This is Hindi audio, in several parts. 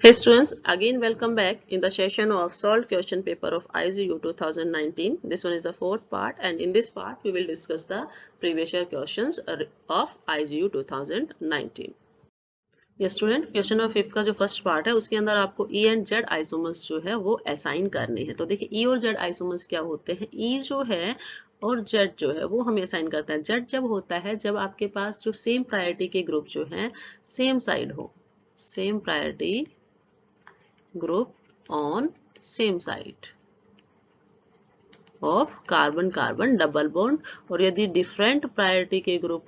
Hey students, again welcome back in the session of solved question paper of IGU 2019. This one is the fourth part, and in this part we will discuss the previous year questions of IGU 2019. ये स्टूडेंट क्वेश्चन नंबर 5 का जो फर्स्ट पार्ट है उसके अंदर आपको E एंड Z आइसोमर्स जो है वो असाइन करने हैं। तो देखिए E और Z आइसोमर्स क्या होते हैं। E जो है और Z जो है वो हमें असाइन करता है। Z जब होता है जब आपके पास जो सेम प्रायोरिटी के ग्रुप जो है सेम साइड हो, same priority group on same side of carbon carbon double bond, और यदि डिफरेंट प्रायोरिटी के ग्रुप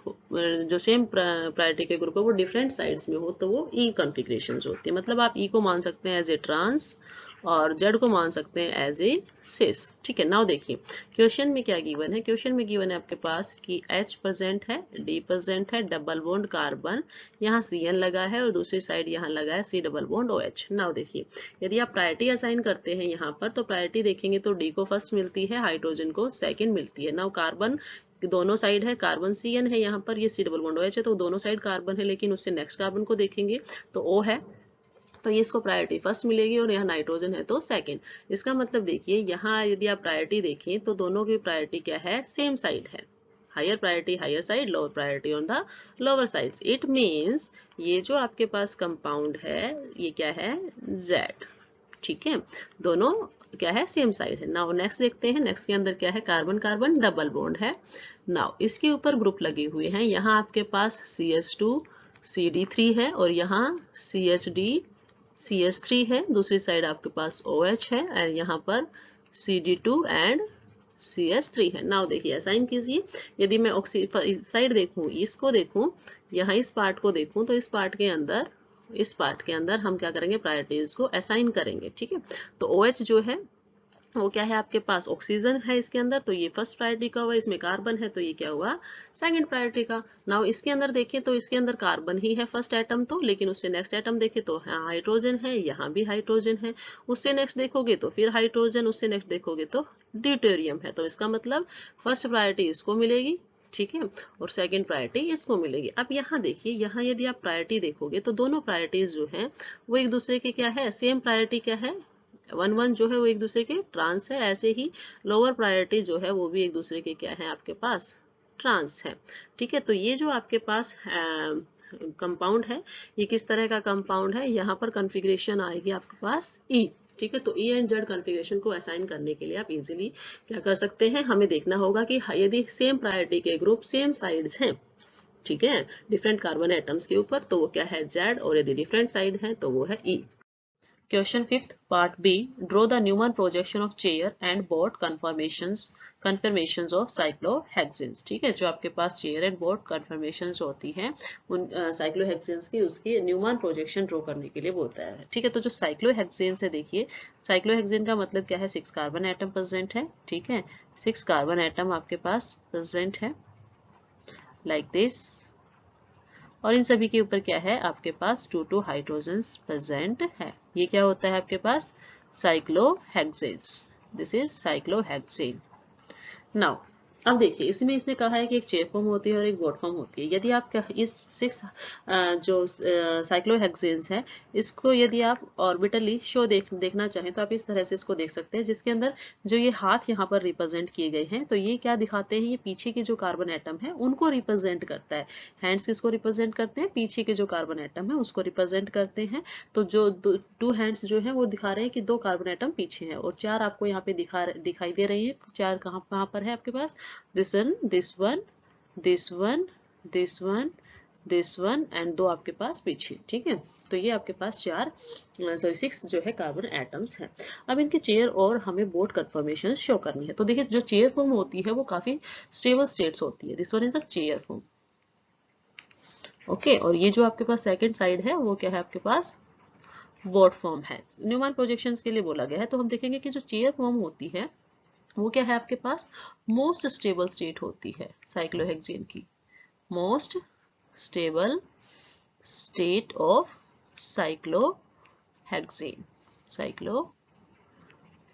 जो सेम प्रायोरिटी के ग्रुप है वो डिफरेंट साइड्स में हो तो वो ई कॉन्फ़िगरेशंस होती है। मतलब आप ई को मान सकते हैं एज ए ट्रांस और जेड को मान सकते हैं एज ए सिस। ठीक है, नाउ देखिए क्वेश्चन में क्या गिवन है। क्वेश्चन में गिवन है आपके पास कि H प्रेजेंट है, D प्रेजेंट है, डबल बॉन्ड कार्बन, यहाँ CN लगा है और दूसरी साइड यहाँ लगा है C double bond OH। Now देखिए यदि आप प्रायोरिटी असाइन करते हैं यहाँ पर तो प्रायोरिटी देखेंगे तो D को फर्स्ट मिलती है, हाइड्रोजन को सेकेंड मिलती है। नाउ कार्बन दोनों साइड है, कार्बन CN है यहाँ पर, ये C डबल बॉन्ड OH है तो दोनों साइड कार्बन है, लेकिन उससे नेक्स्ट कार्बन को देखेंगे तो O है तो ये इसको प्रायोरिटी फर्स्ट मिलेगी और यहाँ नाइट्रोजन है तो सेकंड। इसका मतलब देखिए यहाँ यदि आप प्रायोरिटी देखें तो दोनों की प्रायोरिटी क्या है, सेम साइड है। Higher priority higher side, lower priority on the lower side. It means ये जो आपके पास कंपाउंड है ये क्या है, Z। ठीक है, दोनों क्या है, सेम साइड है। नाउ नेक्स्ट देखते हैं, नेक्स्ट के अंदर क्या है, कार्बन कार्बन डबल बॉन्ड है। नाउ इसके ऊपर ग्रुप लगे हुए हैं, यहाँ आपके पास CH2 CD3 है और यहाँ CHD CH3 है, दूसरी साइड आपके पास OH है और यहाँ पर CD2 एंड CH3 है। नाउ देखिए असाइन कीजिए, यदि मैं साइड देखूं, इसको देखूं, यहाँ इस पार्ट को देखूं तो इस पार्ट के अंदर हम क्या करेंगे, प्रायोरिटीज को असाइन करेंगे। ठीक है, तो OH जो है वो क्या है आपके पास, ऑक्सीजन है इसके अंदर तो ये फर्स्ट प्रायोरिटी का हुआ, इसमें कार्बन है तो ये क्या हुआ, सेकंड प्रायोरिटी का। नाउ इसके अंदर देखें तो इसके अंदर कार्बन ही है फर्स्ट एटम तो, लेकिन उससे नेक्स्ट एटम देखें तो हाइड्रोजन है, यहाँ भी हाइड्रोजन है, उससे नेक्स्ट देखोगे तो फिर हाइड्रोजन, उससे नेक्स्ट देखोगे तो ड्यूटेरियम है। तो इसका मतलब फर्स्ट प्रायोरिटी इसको मिलेगी, ठीक है, और सेकंड प्रायोरिटी इसको मिलेगी। अब यहाँ देखिए, यहाँ यदि आप प्रायोरिटी देखोगे तो दोनों प्रायोरिटीज जो है वो एक दूसरे के क्या है, सेम प्रायोरिटी क्या है, 1 1 जो है वो एक दूसरे के ट्रांस है। ऐसे ही लोअर प्रायोरिटी जो है वो भी एक दूसरे के क्या है आपके पास, ट्रांस है। ठीक है, तो ये जो आपके पास कंपाउंड है ये किस तरह का कंपाउंड है, यहाँ पर कॉन्फ़िगरेशन आएगी आपके पास E। ठीक है, तो E एंड Z कॉन्फ़िगरेशन को असाइन करने के लिए आप इजीली क्या कर सकते हैं, हमें देखना होगा कि यदि सेम प्रायोरिटी के ग्रुप सेम साइड्स हैं, ठीक है, डिफरेंट कार्बन एटम्स के ऊपर, तो वो क्या है Z, और यदि डिफरेंट साइड है तो वो है E। Question 5th part B. Draw the Newman projection of chair and board conformations of cyclohexanes। ठीक है, जो आपके पास चेयर एंड बोर्ड कन्फर्मेशंस होती हैं उन साइक्लोहेक्सेन्स की, उसकी न्यूमैन प्रोजेक्शन ड्रॉ करने के लिए बोलता है। ठीक है, तो जो साइक्लोहेक्सेन्स है, देखिए साइक्लोहेक्सेन का मतलब क्या है, 6 कार्बन एटम प्रेजेंट है। ठीक है, 6 कार्बन एटम आपके पास प्रेजेंट है लाइक दिस, और इन सभी के ऊपर क्या है आपके पास 2 हाइड्रोजन्स प्रेजेंट है। ये क्या होता है आपके पास, cyclohexanes. This is cyclohexane. Now अब देखिए इसमें इसने कहा है कि एक चेयर फॉर्म होती है और एक बोर्ड फॉर्म होती है। यदि आप इस 6 जो साइक्लोहेक्सेन्स है इसको यदि आप ऑर्बिटली शो देखना चाहें तो आप इस तरह से इसको देख सकते हैं, जिसके अंदर जो ये हाथ यहाँ पर रिप्रेजेंट किए गए हैं तो ये क्या दिखाते हैं, ये पीछे के जो कार्बन एटम है उनको रिप्रेजेंट करता है। हैंड्स किसको रिप्रेजेंट करते हैं, पीछे के जो कार्बन एटम है उसको रिप्रेजेंट करते हैं। तो जो 2 हैंड्स जो है वो दिखा रहे हैं कि 2 कार्बन एटम पीछे है, और 4 आपको यहाँ पे दिखाई दे रही है। 4 कहाँ पर है आपके पास, this one, this one, this one, this one, this one and 2 आपके पास पीछे। ठीक है, तो ये आपके पास 6 जो है कार्बन एटम्स हैं। अब इनके चेयर और हमें बोर्ड कन्फर्मेशन शो करनी है। तो देखिए जो चेयर फॉर्म होती है वो काफी स्टेबल स्टेट्स होती है। This one is the chair form. Okay, और ये जो आपके पास सेकंड साइड है वो क्या है आपके पास, बोर्ड फॉर्म है। न्यूमैन प्रोजेक्शंस के लिए बोला गया है। तो हम देखेंगे कि जो चेयर फॉर्म होती है वो क्या है आपके पास, मोस्ट स्टेबल स्टेट होती है साइक्लोहेक्सेन की, most stable state of cyclohexane.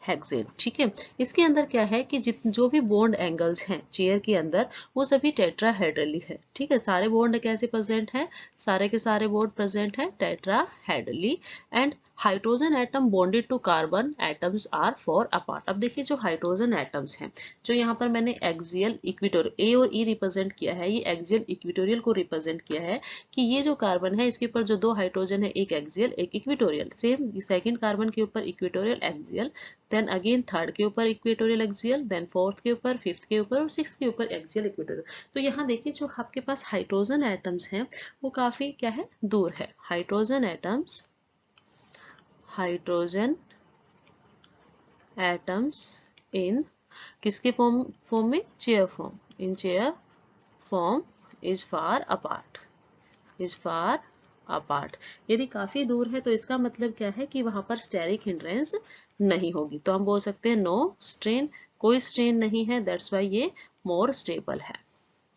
Hexane. ठीक है, इसके अंदर क्या है कि जो भी बॉन्ड एंगल्स हैं चेयर के अंदर वो सभी टेट्राहेड्रली है। ठीक है, सारे बॉन्ड कैसे प्रेजेंट है, सारे के सारे बॉन्ड प्रेजेंट है tetrahedrally. And hydrogen atom bonded to carbon atoms are far apart. अब देखिए जो हाइड्रोजन एटम्स हैं, जो यहाँ पर मैंने एक्सियल इक्वेटोरियल ए और ई रिप्रेजेंट किया है, ये एक्सियल इक्वेटोरियल को रिप्रेजेंट किया है कि ये जो कार्बन है इसके ऊपर जो दो हाइड्रोजन है, एक एक्सियल एक इक्वेटोरियल, सेम सेकंड कार्बन के ऊपर equatorial axial, then again third के ऊपर इक्वेटोरियल एक्सियल, देन फोर्थ के ऊपर, फिफ्थ के ऊपर और सिक्स के ऊपर एक्सियल इक्वेटोरियल। तो यहाँ देखिए जो आपके पास हाइड्रोजन एटम्स हैं वो काफी क्या है, दूर है। हाइड्रोजन एटम्स इन किसके फॉर्म में, chair form, in chair form is far apart. यदि काफी दूर है तो इसका मतलब क्या है कि वहां पर स्टेरिक हिंड्रेंस नहीं होगी, तो हम बोल सकते हैं नो स्ट्रेन, कोई स्ट्रेन नहीं है, दैट्स वाई ये मोर स्टेबल है।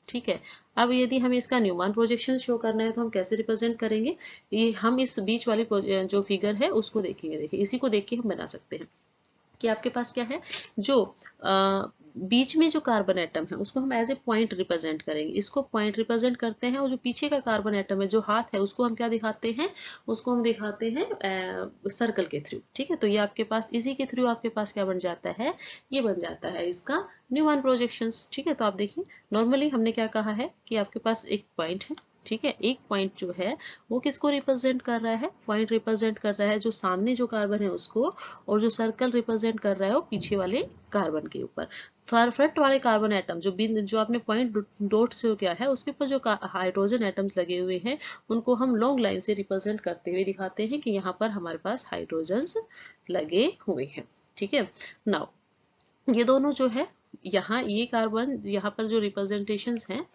ठीक है, अब यदि हमें इसका न्यूमैन प्रोजेक्शन शो करना है तो हम कैसे रिप्रेजेंट करेंगे, ये हम इस बीच वाली जो फिगर है उसको देखेंगे। देखिए इसी को देख के हम बना सकते हैं कि आपके पास क्या है, जो बीच में जो कार्बन एटम है उसको हम एज ए पॉइंट रिप्रेजेंट करेंगे, इसको पॉइंट रिप्रेजेंट करते हैं। और जो पीछे का कार्बन एटम है, जो हाथ है, उसको हम क्या दिखाते हैं, उसको हम दिखाते हैं सर्कल के थ्रू। ठीक है, तो ये आपके पास इसी के थ्रू आपके पास क्या बन जाता है, ये बन जाता है इसका न्यूमैन प्रोजेक्शंस। ठीक है, तो आप देखिए नॉर्मली हमने क्या कहा है कि आपके पास एक पॉइंट है। ठीक है, एक पॉइंट जो है वो किसको रिप्रेजेंट कर रहा है, पॉइंट रिप्रेजेंट कर रहा है जो सामने जो कार्बन है उसको, और जो सर्कल रिप्रेजेंट कर रहा है वो पीछे वाले कार्बन के ऊपर। फ्रंट वाले कार्बन एटम जो आपने पॉइंट डॉट से क्या है उसके ऊपर जो हाइड्रोजन एटम्स लगे हुए हैं उनको हम लॉन्ग लाइन से रिप्रेजेंट करते हुए दिखाते हैं कि यहाँ पर हमारे पास हाइड्रोजन्स लगे हुए हैं। ठीक है, नाउ ये दोनों जो है, यहाँ ये कार्बन, यहाँ पर जो रिप्रेजेंटेशंस हैं,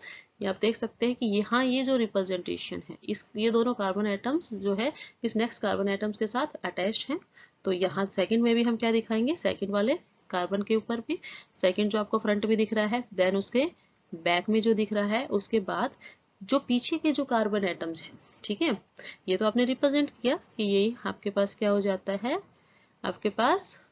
ये आप देख सकते हैं कि यहाँ ये जो रिप्रेजेंटेशन है, ये दोनों कार्बन एटम्स जो है इस नेक्स्ट कार्बन एटम्स के साथ अटैच्ड हैं। तो यहाँ सेकंड में भी हम क्या दिखाएंगे, सेकंड वाले कार्बन के ऊपर भी, सेकंड जो आपको फ्रंट में दिख रहा है, देन उसके बैक में जो दिख रहा है, उसके बाद जो पीछे के जो कार्बन एटम्स हैं। ठीक है, ये तो आपने रिप्रेजेंट किया कि ये आपके पास क्या हो जाता है, आपके पास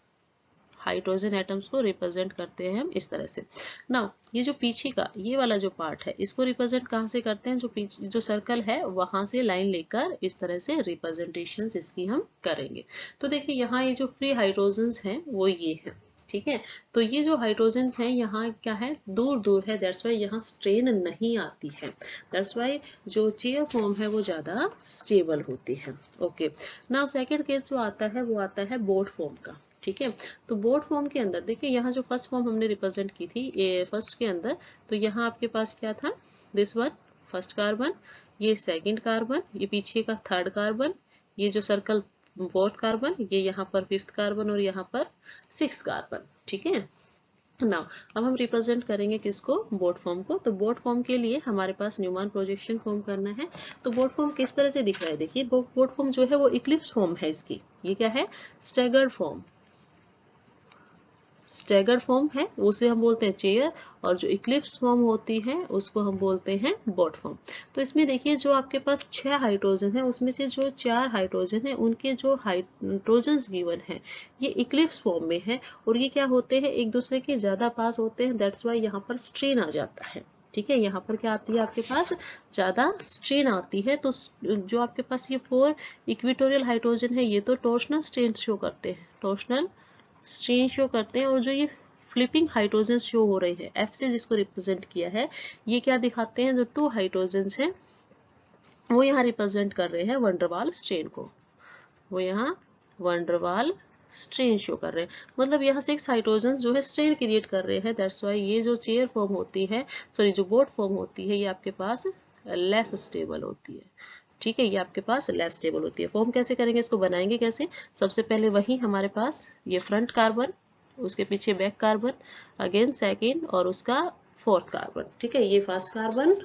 हाइड्रोजन एटम्स को रिप्रेजेंट करते हैं हम इस तरह से। नाउ ये जो पीछे का ये वाला जो पार्ट है इसको रिप्रेजेंट कहाँ से करते हैं, जो पीछे जो सर्कल है वहां से लाइन लेकर इस तरह से रिप्रेजेंटेशन इसकी हम करेंगे। तो देखिए यहाँ ये जो फ्री हाइड्रोजन्स हैं वो ये है। ठीक है, तो ये जो हाइड्रोजन्स हैं यहाँ क्या है, दूर दूर है, दैट्स वाई यहाँ स्ट्रेन नहीं आती है, दैट्स वाई जो चेयर फॉर्म है वो ज्यादा स्टेबल होती है। ओके, नाउ सेकंड केस जो आता है वो आता है बोट फॉर्म का। ठीक है, तो बोट फॉर्म के अंदर देखिए यहाँ जो फर्स्ट फॉर्म हमने रिप्रेजेंट की थी ये फर्स्ट के अंदर, तो यहाँ आपके पास क्या था, दिस वन फर्स्ट कार्बन, ये सेकंड कार्बन, ये पीछे का थर्ड कार्बन, ये जो सर्कल फोर्थ कार्बन, ये यहाँ पर फिफ्थ कार्बन और यहाँ पर सिक्स कार्बन। ठीक है, नाउ अब हम रिप्रेजेंट करेंगे किसको, बोट फॉर्म को। तो बोट फॉर्म के लिए हमारे पास न्यूमैन प्रोजेक्शन फॉर्म करना है। तो बोट फॉर्म किस तरह से दिख रहा है, देखिए बोट फॉर्म जो है वो इक्लिप्स फॉर्म है इसकी, ये क्या है, स्टैगर्ड फॉर्म, स्टैगर्ड फॉर्म है उसे हम बोलते हैं चेयर, और जो इक्लिप्स फॉर्म होती है उसको हम बोलते हैं बोट फॉर्म। तो इसमें देखिए जो आपके पास 6 हाइड्रोजन है उसमें से जो 4 हाइड्रोजन है उनके जो हाइड्रोजन्स गिवन है ये इक्लिप्स फॉर्म में है, और ये क्या होते हैं, एक दूसरे के ज्यादा पास होते हैं, दैट्स वाई यहाँ पर स्ट्रेन आ जाता है। ठीक है, यहाँ पर क्या आती है आपके पास, ज्यादा स्ट्रेन आती है। तो जो आपके पास ये 4 इक्वेटोरियल हाइड्रोजन है ये तो टॉर्शनल स्ट्रेन शो करते हैं, टॉर्शनल स्ट्रेन शो करते हैं, और जो ये फ्लिपिंग हाइड्रोजन शो हो रहे हैं एफ से जिसको रिप्रेजेंट किया है, ये क्या दिखाते हैं, जो 2 हाइड्रोजन हैं वो यहाँ रिप्रेजेंट कर रहे हैं वंडरवाल स्ट्रेन को, वो यहाँ वंडरवाल स्ट्रेन शो कर रहे हैं, मतलब यहाँ 6 हाइड्रोजन जो है स्ट्रेन क्रिएट कर रहे हैं, दैट्स वाई ये जो चेयर फॉर्म होती है, सॉरी जो बोट फॉर्म होती है ये आपके पास लेस स्टेबल होती है। ठीक है, ये आपके पास लेस स्टेबल होती है। फॉर्म कैसे करेंगे, इसको बनाएंगे कैसे, सबसे पहले वही हमारे पास ये फ्रंट कार्बन, उसके पीछे बैक कार्बन, अगेन सेकेंड और उसका फोर्थ कार्बन। ठीक है, ये फर्स्ट कार्बन,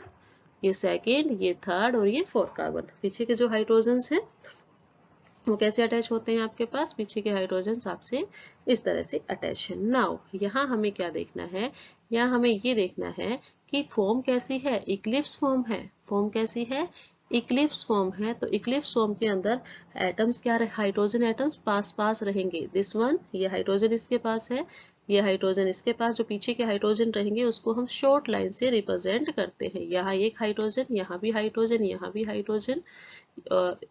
ये सेकेंड, ये थर्ड और ये फोर्थ कार्बन। पीछे के जो हाइड्रोजन्स हैं वो कैसे अटैच होते हैं, आपके पास पीछे के हाइड्रोजन्स आपसे इस तरह से अटैच है। नाउ यहाँ हमें क्या देखना है, यहाँ हमें ये देखना है कि फॉर्म कैसी है, इक्लिप्स फॉर्म है, फॉर्म कैसी है, इक्लिप्स फॉर्म है, तो इक्लिप्स फॉर्म के अंदर एटम्स क्या रहे, हाइड्रोजन एटम्स पास पास रहेंगे। दिस वन, ये हाइड्रोजन इसके पास है, ये हाइड्रोजन इसके पास, जो पीछे के हाइड्रोजन रहेंगे उसको हम शॉर्ट लाइन से रिप्रेजेंट करते हैं। यहाँ एक हाइड्रोजन, यहाँ भी हाइड्रोजन, यहाँ भी हाइड्रोजन,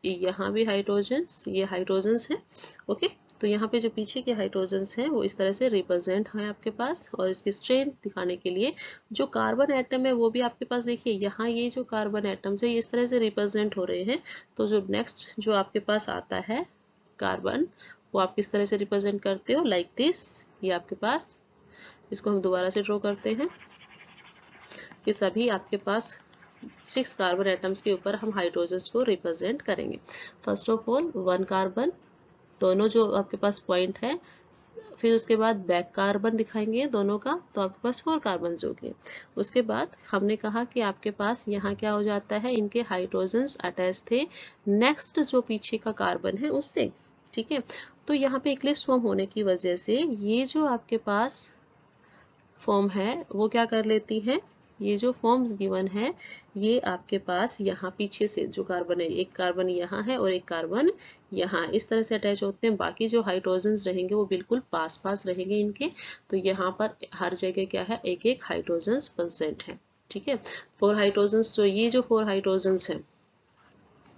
यहाँ भी हाइड्रोजन, ये हाइड्रोजन्स है। ओके, तो यहाँ पे जो पीछे के हाइड्रोजन्स हैं वो इस तरह से रिप्रेजेंट है आपके पास। और इसकी स्ट्रेंथ दिखाने के लिए जो कार्बन एटम है वो भी आपके पास देखिए, यहाँ ये जो कार्बन एटम्स है ये इस तरह से रिप्रेजेंट हो रहे हैं। तो जो नेक्स्ट जो आपके पास आता है कार्बन, वो आप किस तरह से रिप्रेजेंट करते हो, लाइक दिस। ये आपके पास, इसको हम दोबारा से ड्रॉ करते हैं कि सभी आपके पास 6 कार्बन एटम्स के ऊपर हम हाइड्रोजन्स को रिप्रेजेंट करेंगे। फर्स्ट ऑफ ऑल 1 कार्बन, दोनों जो आपके पास पॉइंट है, फिर उसके बाद बैक कार्बन दिखाएंगे दोनों का, तो आपके पास 4 कार्बन हो गए। उसके बाद हमने कहा कि आपके पास यहाँ क्या हो जाता है, इनके हाइड्रोजन्स अटैच थे नेक्स्ट जो पीछे का कार्बन है उससे। ठीक है, तो यहाँ पे इक्लिप्स फॉर्म होने की वजह से ये जो आपके पास फॉर्म है वो क्या कर लेती है, ये जो फॉर्म्स गिवन है ये आपके पास यहाँ पीछे से जो कार्बन है, एक कार्बन यहाँ है और एक कार्बन यहाँ, इस तरह से अटैच होते हैं। बाकी जो हाइड्रोजन्स रहेंगे वो बिल्कुल पास पास रहेंगे इनके। तो यहाँ पर हर जगह क्या है, एक एक हाइड्रोजन्स प्रेजेंट है। ठीक है, 4 हाइड्रोजन्स, तो ये जो 4 हाइड्रोजन्स है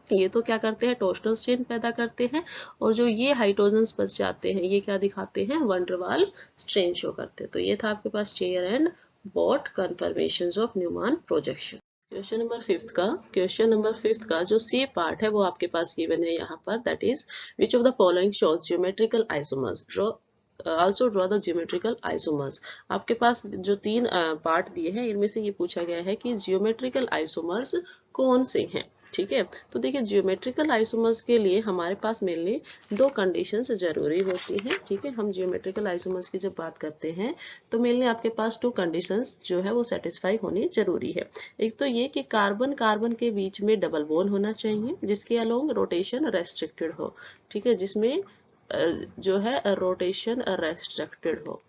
ये तो क्या करते हैं, टॉर्शनल स्ट्रेन पैदा करते हैं। और जो ये हाइड्रोजन्स बच जाते हैं ये क्या दिखाते हैं, वन डर वाल स्ट्रेन शो करते हैं। तो ये था आपके पास chair and boat conformations of Newman projection. Question number fifth का जो सी पार्ट है वो आपके पास गिवन है यहाँ पर, that is which of the following shows geometrical isomers, draw also draw the geometrical isomers। आपके पास जो 3 पार्ट दिए हैं इनमें से ये पूछा गया है कि जियोमेट्रिकल आइसोमर्स कौन से हैं। ठीक है, तो देखिए जियोमेट्रिकल आइसोमर्स के लिए हमारे पास मेनली 2 कंडीशंस जरूरी होती हैं। ठीक है, हम जियोमेट्रिकल आइसोमर्स की जब बात करते हैं तो मेनली आपके पास 2 कंडीशंस जो है वो सेटिस्फाई होनी जरूरी है। एक तो ये कि कार्बन कार्बन के बीच में डबल बॉन्ड होना चाहिए जिसके अलोंग रोटेशन रेस्ट्रिक्टेड हो। ठीक है, जिसमें जो है रोटेशन रेस्ट्रिक्टेड हो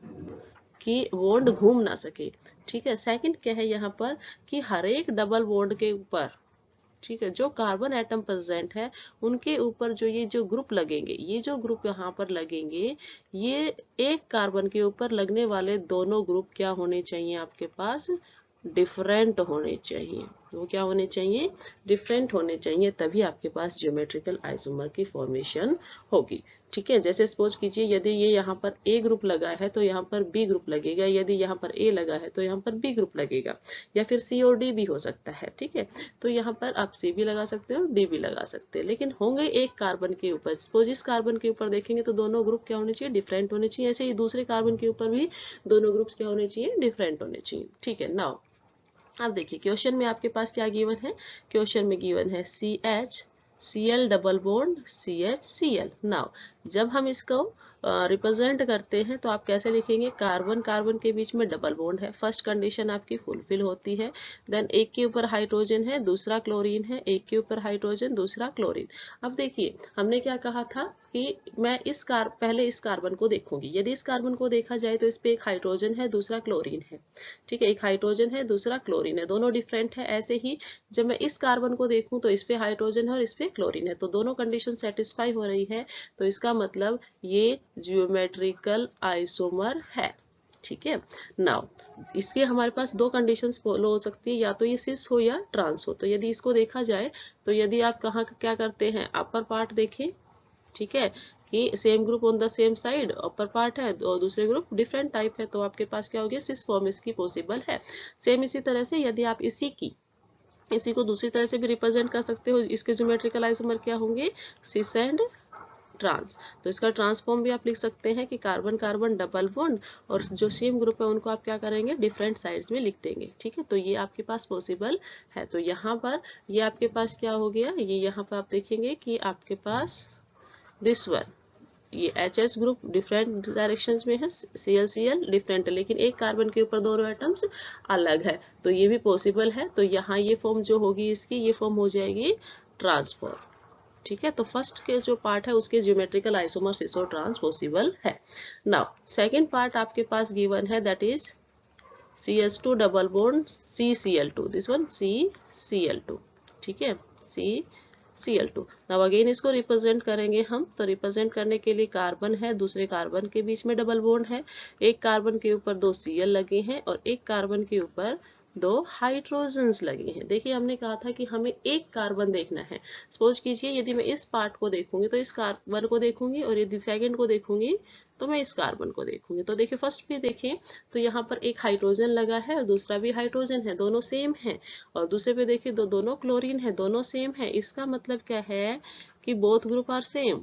कि बॉन्ड घूम ना सके। ठीक है, सेकंड क्या है यहाँ पर कि हर एक डबल बॉन्ड के ऊपर, ठीक है, जो कार्बन एटम प्रेजेंट है उनके ऊपर जो ये जो ग्रुप लगेंगे, ये जो ग्रुप यहाँ पर लगेंगे, ये एक कार्बन के ऊपर लगने वाले दोनों ग्रुप क्या होने चाहिए आपके पास, डिफरेंट होने चाहिए। वो क्या होने चाहिए, डिफरेंट होने चाहिए, तभी आपके पास ज्योमेट्रिकल आइसोमर की फॉर्मेशन होगी। ठीक है, जैसे सपोज कीजिए यदि ये यहाँ पर ए ग्रुप लगा है तो यहाँ पर बी ग्रुप लगेगा, यदि यहाँ पर ए लगा है तो यहाँ पर बी ग्रुप लगेगा, या फिर सी और डी भी हो सकता है। ठीक है, तो यहाँ पर आप सी भी लगा सकते हो, डी भी लगा सकते हैं, लेकिन होंगे एक कार्बन के ऊपर। सपोज इस कार्बन के ऊपर देखेंगे तो दोनों ग्रुप क्या होने चाहिए, डिफरेंट होने चाहिए। ऐसे ही दूसरे कार्बन के ऊपर भी दोनों ग्रुप्स क्या होने चाहिए, डिफरेंट होने चाहिए। ठीक है, नाउ अब देखिए क्वेश्चन में आपके पास क्या गिवन है, क्वेश्चन में गिवन है CH Cl double bond CH Cl। Now जब हम इसको रिप्रेजेंट करते हैं तो आप कैसे लिखेंगे, कार्बन कार्बन के बीच में डबल बॉन्ड है, फर्स्ट कंडीशन आपकी फुलफिल होती है। देन एक के ऊपर हाइड्रोजन है, दूसरा क्लोरीन है, एक के ऊपर हाइड्रोजन, दूसरा क्लोरीन। अब देखिए हमने क्या कहा था कि मैं पहले इस कार्बन को देखूंगी, यदि इस कार्बन को देखा जाए तो इस पे एक हाइड्रोजन है, दूसरा क्लोरीन है। ठीक है, एक हाइड्रोजन है, दूसरा क्लोरीन है, दोनों डिफरेंट है। ऐसे ही जब मैं इस कार्बन को देखूं तो इस पे हाइड्रोजन है और इस पे क्लोरीन है, तो दोनों कंडीशन सेटिस्फाई हो रही है, तो इसका मतलब ये जियोमेट्रिकल आइसोमर है। ठीक है, नाउ इसके हमारे पास 2 कंडीशंस फॉलो हो सकती है, या तो ये सिस हो या ट्रांस हो। तो यदि इसको देखा जाए तो यदि आप कहाँ क्या करते हैं, अपर पार्ट देखें, ठीक है, कि same group on the same side upper part है और दूसरे ग्रुप डिफरेंट टाइप है, तो आपके पास क्या हो गया, सिस फॉर्म इसकी पॉसिबल है। सेम इसी तरह से यदि आप इसी को दूसरी तरह से भी रिप्रेजेंट कर सकते हो, इसके ज्योमेट्रिकल आइसोमर क्या होंगे, सिस एंड ट्रांस। तो इसका ट्रांसफॉर्म भी आप लिख सकते हैं कि कार्बन कार्बन डबल बॉन्ड और जो सेम ग्रुप है उनको आप क्या करेंगे, डिफरेंट साइड्स में लिख देंगे। ठीक है, तो ये आपके पास पॉसिबल है। तो यहाँ पर ये आपके पास क्या हो गया, ये यहाँ पर आप देखेंगे कि आपके पास दिस वन, ये HS ग्रुप डिफरेंट डायरेक्शंस में है, Cl डिफरेंट है, लेकिन एक कार्बन के ऊपर दोनों एटम्स अलग है, तो ये भी पॉसिबल है। तो यहाँ ये फॉर्म जो होगी इसकी, ये फॉर्म हो जाएगी ट्रांसफॉर्म। ठीक है, तो फर्स्ट के जो पार्ट है उसके ज्योमेट्रिकल आइसोमर सिस और ट्रांस पॉसिबल है। नाउ सेकंड पार्ट आपके पास गिवन है, that is CH2 double bond CCl2, this one CCl2। ठीक है, Cl2। नाउ अगेन इसको रिप्रेजेंट करेंगे हम, तो रिप्रेजेंट करने के लिए कार्बन है, दूसरे कार्बन के बीच में डबल बॉन्ड है, एक कार्बन के ऊपर 2 Cl लगे हैं और एक कार्बन के ऊपर 2 हाइड्रोजन्स लगे हैं। देखिए हमने कहा था कि हमें एक कार्बन देखना है। सपोज कीजिए यदि मैं इस पार्ट को देखूंगी तो इस कार्बन को देखूंगी, और यदि सेकंड को देखूंगी तो मैं इस कार्बन को देखूंगी। तो देखिए फर्स्ट में देखें तो यहाँ पर एक हाइड्रोजन लगा है और दूसरा भी हाइड्रोजन है, दोनों सेम है। और दूसरे पे देखिए दोनों क्लोरीन है, दोनों सेम है। इसका मतलब क्या है कि both group are same,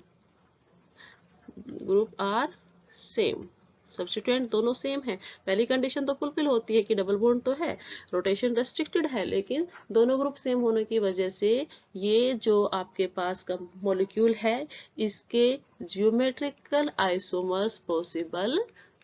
group are same, substituent दोनों सेम है। पहली कंडीशन तो फुलफिल होती है कि डबल बॉन्ड तो है, रोटेशन रेस्ट्रिक्टेड है, लेकिन दोनों ग्रुप सेम होने की वजह से ये जो आपके पास का मॉलिक्यूल है इसके जियोमेट्रिकल आइसोमर्स पॉसिबल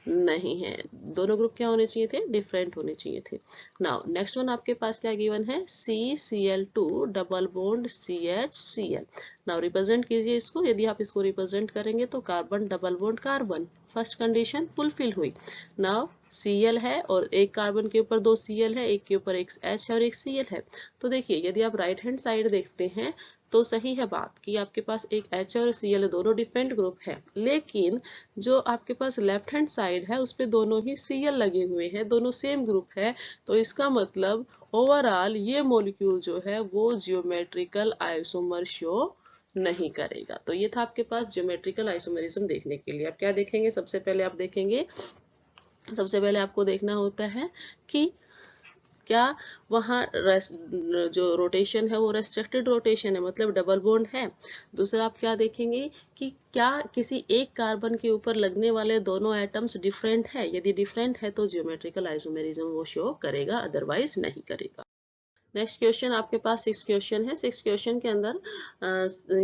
नहीं है। दोनों ग्रुप क्या होने चाहिए थे, डिफरेंट होने चाहिए थे। नाउ नेक्स्ट वन आपके पास क्या गिवन है, CCl2 double bond CHCl। Now represent कीजिए इसको, यदि आप इसको रिप्रेजेंट करेंगे तो carbon double bond carbon, first condition fulfil हुई। नाउ Cl है और एक कार्बन के ऊपर 2 Cl है, एक के ऊपर एक H है और एक Cl है। तो देखिए यदि आप राइट हैंड साइड देखते हैं तो सही है बात कि आपके पास एक H और Cl दोनों डिफरेंट ग्रुप है, लेकिन जो आपके पास लेफ्ट हैंड साइड है उस पे दोनों ही Cl लगे हुए हैं, दोनों सेम ग्रुप है। तो इसका मतलब ओवरऑल ये मॉलिक्यूल जो है वो जियोमेट्रिकल आइसोमर शो नहीं करेगा। तो ये था आपके पास ज्योमेट्रिकल आइसोमेरिज्म देखने के लिए। आप क्या देखेंगे, सबसे पहले आप देखेंगे, सबसे पहले आपको देखना होता है कि क्या वहाँ जो रोटेशन है वो रेस्ट्रिक्टेड रोटेशन है, मतलब डबल बॉन्ड है। दूसरा आप क्या देखेंगे कि क्या किसी एक कार्बन के ऊपर लगने वाले दोनों एटम्स डिफरेंट है, यदि डिफरेंट है तो जियोमेट्रिकल आइसोमेरिज्म वो शो करेगा, अदरवाइज नहीं करेगा। नेक्स्ट क्वेश्चन आपके पास 6 क्वेश्चन है। 6 क्वेश्चन के अंदर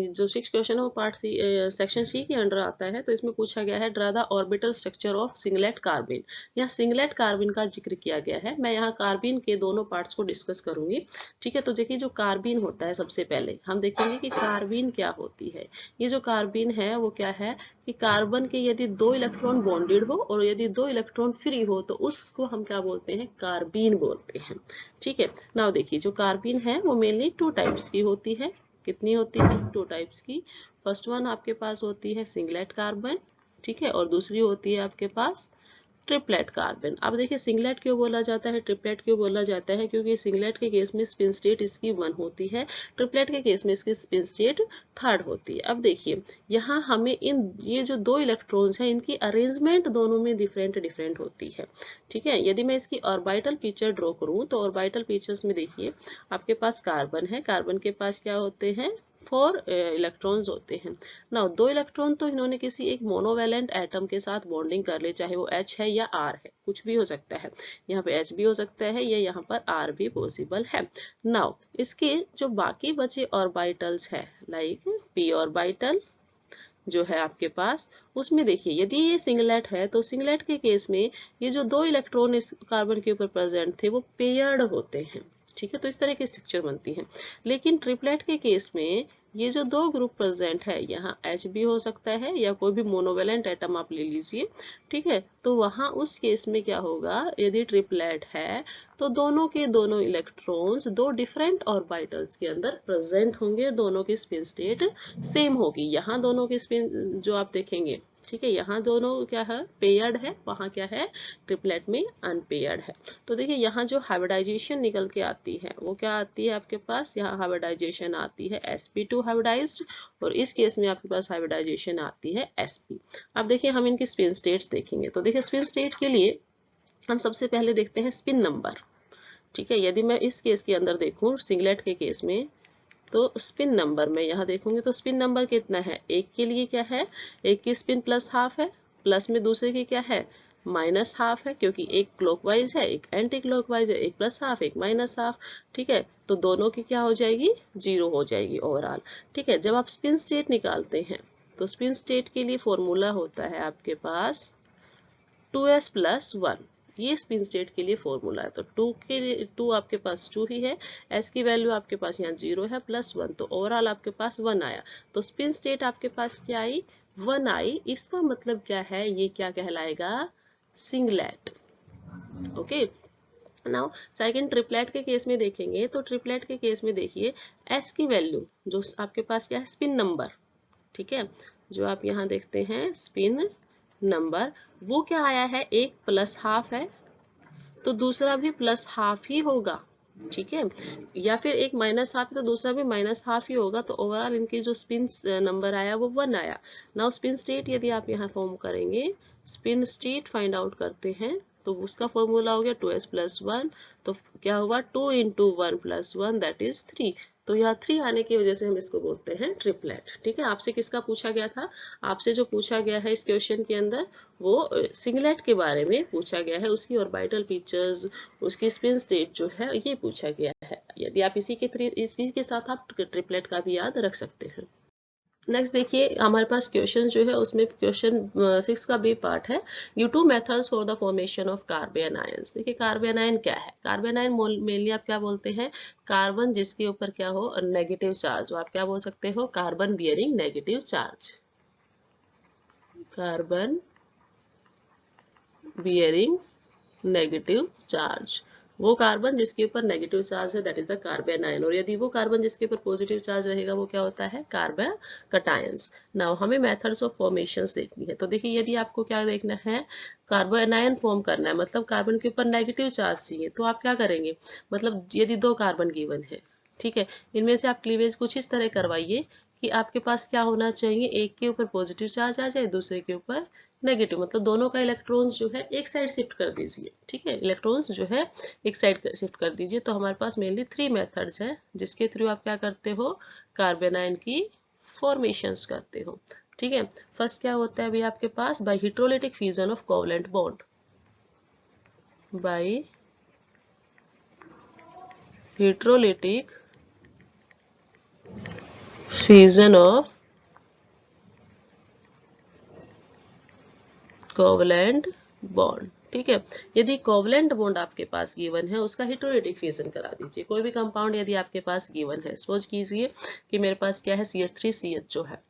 जो 6 क्वेश्चन है वो पार्ट सी सेक्शन सी के अंडर आता है। तो इसमें पूछा गया है draw the orbital structure of singlet carbene. यहाँ सिंगलेट कार्बिन का जिक्र किया गया है। मैं यहाँ कार्बिन के दोनों पार्ट्स को डिस्कस करूंगी, ठीक है। तो देखिए जो कार्बिन होता है, सबसे पहले हम देखेंगे कि कार्बिन क्या होती है। ये जो कार्बिन है वो क्या है कि कार्बन के यदि 2 इलेक्ट्रॉन बॉन्डेड हो और यदि 2 इलेक्ट्रॉन फ्री हो तो उसको हम क्या बोलते हैं, कार्बिन बोलते हैं, ठीक है। नाउ देखिए जो कार्बिन है वो मेनली 2 टाइप्स की होती है। कितनी होती है, 2 टाइप्स की। फर्स्ट वन आपके पास होती है सिंगलेट कार्बन, ठीक है, और दूसरी होती है आपके पास ट्रिपलेट कार्बन। अब देखिए सिंगलेट क्यों बोला जाता है, ट्रिपलेट क्यों बोला जाता है, क्योंकि सिंगलेट के केस में स्पिन स्टेट इसकी 1 होती है, ट्रिपलेट के केस में इसकी स्पिन स्टेट 3rd होती है। अब देखिए यहाँ हमें ये जो 2 इलेक्ट्रॉन्स हैं इनकी अरेंजमेंट दोनों में डिफरेंट होती है, ठीक है। यदि मैं इसकी ऑर्बिटल पिक्चर ड्रॉ करूं तो ऑर्बिटल पिक्चर्स में देखिए आपके पास कार्बन है, कार्बन के पास क्या होते हैं, 4 इलेक्ट्रॉन्स होते हैं। नाउ 2 इलेक्ट्रॉन तो इन्होंने किसी एक मोनोवैलेंट एटम के साथ बॉन्डिंग कर ले, चाहे वो H है या R है, कुछ भी हो सकता है। यहाँ पे H भी हो सकता है या यहाँ पर R भी पॉसिबल है। नाउ इसके जो बाकी बचे ऑर्बिटल्स है, लाइक p ऑर्बिटल जो है आपके पास, उसमें देखिए यदि ये सिंगलेट है तो सिंगलेट के केस में ये जो 2 इलेक्ट्रॉन इस कार्बन के ऊपर प्रेजेंट थे वो पेयर्ड होते हैं, ठीक है। तो इस तरह की स्ट्रक्चर बनती है। लेकिन ट्रिपलेट के केस में ये जो 2 ग्रुप प्रेजेंट है, यहाँ H भी हो सकता है या कोई भी मोनोवेलेंट एटम आप ले लीजिए, ठीक है। तो वहां उस केस में क्या होगा, यदि ट्रिपलेट है तो दोनों के दोनों इलेक्ट्रॉन्स 2 डिफरेंट ऑर्बिटल्स के अंदर प्रेजेंट होंगे, दोनों की स्पिन स्टेट सेम होगी। यहाँ दोनों की स्पिन जो आप देखेंगे, ठीक है, यहाँ दोनों क्या है, पेयर्ड है, वहां क्या है, ट्रिपलेट में अनपेयर्ड है। तो देखिए यहाँ जो हाइब्रिडाइजेशन निकल के आती है वो क्या आती है आपके पास, यहाँ हाइब्रिडाइजेशन आती है sp2 हाइब्रिडाइज्ड, और इस केस में आपके पास हाइब्रिडाइजेशन आती है sp। अब देखिए हम इनकी स्पिन स्टेट्स देखेंगे। तो देखिए स्पिन स्टेट के लिए हम सबसे पहले देखते हैं स्पिन नंबर, ठीक है। यदि मैं इस केस के अंदर देखूं सिंगलेट के केस में तो स्पिन नंबर में यहाँ देखूंगी तो स्पिन नंबर कितना है, एक के लिए क्या है, एक की स्पिन +½ है, प्लस में दूसरे की क्या है, -½ है, क्योंकि एक क्लॉकवाइज है एक एंटी क्लॉकवाइज है, एक +½ एक -½ ठीक है। तो दोनों की क्या हो जाएगी, 0 हो जाएगी ओवरऑल, ठीक है। जब आप स्पिन स्टेट निकालते हैं तो स्पिन स्टेट के लिए फॉर्मूला होता है आपके पास 2s + 1, ये स्पिन स्टेट के लिए फॉर्मूला है। तो 2 के लिए 2 आपके पास 2 ही है, s की वैल्यू आपके पास यहाँ 0 है, +1, तो ओवरऑल आपके पास 1 आया। तो स्पिन स्टेट आपके पास क्या आई, 1 आई। इसका मतलब क्या है, ये क्या कहलाएगा, singlet, okay. Now second triplet के केस में देखेंगे तो ट्रिपलेट के केस में देखिए s की वैल्यू जो आपके पास क्या है, स्पिन नंबर, ठीक है, जो आप यहाँ देखते हैं स्पिन नंबर, वो क्या आया है, एक प्लस हाफ है तो दूसरा भी प्लस हाफ ही होगा, ठीक है, या फिर एक माइनस हाफ है तो दूसरा भी माइनस हाफ ही होगा, तो ओवरऑल इनकी जो स्पिन नंबर आया वो 1 आया। नाउ स्पिन स्टेट यदि आप यहाँ फॉर्म करेंगे, स्पिन स्टेट फाइंड आउट करते हैं तो उसका फॉर्मूला हो गया 2s + 1, तो क्या हुआ 2 × 1 + 1 दैट इज 3, तो यहाँ 3 आने की वजह से हम इसको बोलते हैं ट्रिपलेट, ठीक है। आपसे किसका पूछा गया था, आपसे जो पूछा गया है इस क्वेश्चन के अंदर वो सिंगलेट के बारे में पूछा गया है, उसकी ऑर्बिटल फीचर्स, उसकी स्पिन स्टेट जो है ये पूछा गया है। यदि आप इसी के साथ आप ट्रिपलेट का भी याद रख सकते हैं। नेक्स्ट देखिए हमारे पास क्वेश्चन जो है उसमें क्वेश्चन 6 का बी पार्ट है, you two methods for the formation of carbon ions. देखिए कार्बन आयन क्या है, कार्बन आयन मेनली आप क्या बोलते हैं, कार्बन जिसके ऊपर क्या हो नेगेटिव चार्ज, आप क्या बोल सकते हो, carbon bearing negative charge, carbon bearing negative charge, वो कार्बन जिसके ऊपर नेगेटिव चार्ज है that is the carbon ion, और यदि वो कार्बन जिसके ऊपर पॉजिटिव चार्ज रहेगा वो क्या होता है, कार्बन कटायंस। नाउ हमें मेथड्स ऑफ फॉर्मेशंस देखनी है, तो देखिए यदि आपको क्या देखना है, कार्बन आयन फॉर्म करना है, मतलब कार्बन के ऊपर नेगेटिव चार्ज चाहिए, तो आप क्या करेंगे, मतलब यदि 2 कार्बन गिवन है, ठीक है, इनमें से आप क्लीवेज कुछ इस तरह करवाइए कि आपके पास क्या होना चाहिए, एक के ऊपर पॉजिटिव चार्ज आ जाए, दूसरे के ऊपर नेगेटिव, मतलब दोनों का इलेक्ट्रॉन्स जो है एक साइड शिफ्ट कर दीजिए, ठीक है, इलेक्ट्रॉन्स जो है एक साइड शिफ्ट कर दीजिए। तो हमारे पास मेनली 3 मेथड्स है जिसके थ्रू आप क्या करते हो, कार्बन आयन की फॉर्मेशंस करते हो, ठीक है। फर्स्ट क्या होता है अभी आपके पास, by heterolytic fusion of covalent bond, by heterolytic fusion of covalent bond, ठीक है। यदि कोवलेंट बॉन्ड आपके पास गिवन है उसका हिट्रोलिटिक फ्यूजन करा दीजिए, कोई भी कंपाउंड यदि आपके पास गिवन है, सपोज कीजिए कि मेरे पास क्या है CH3CH जो है,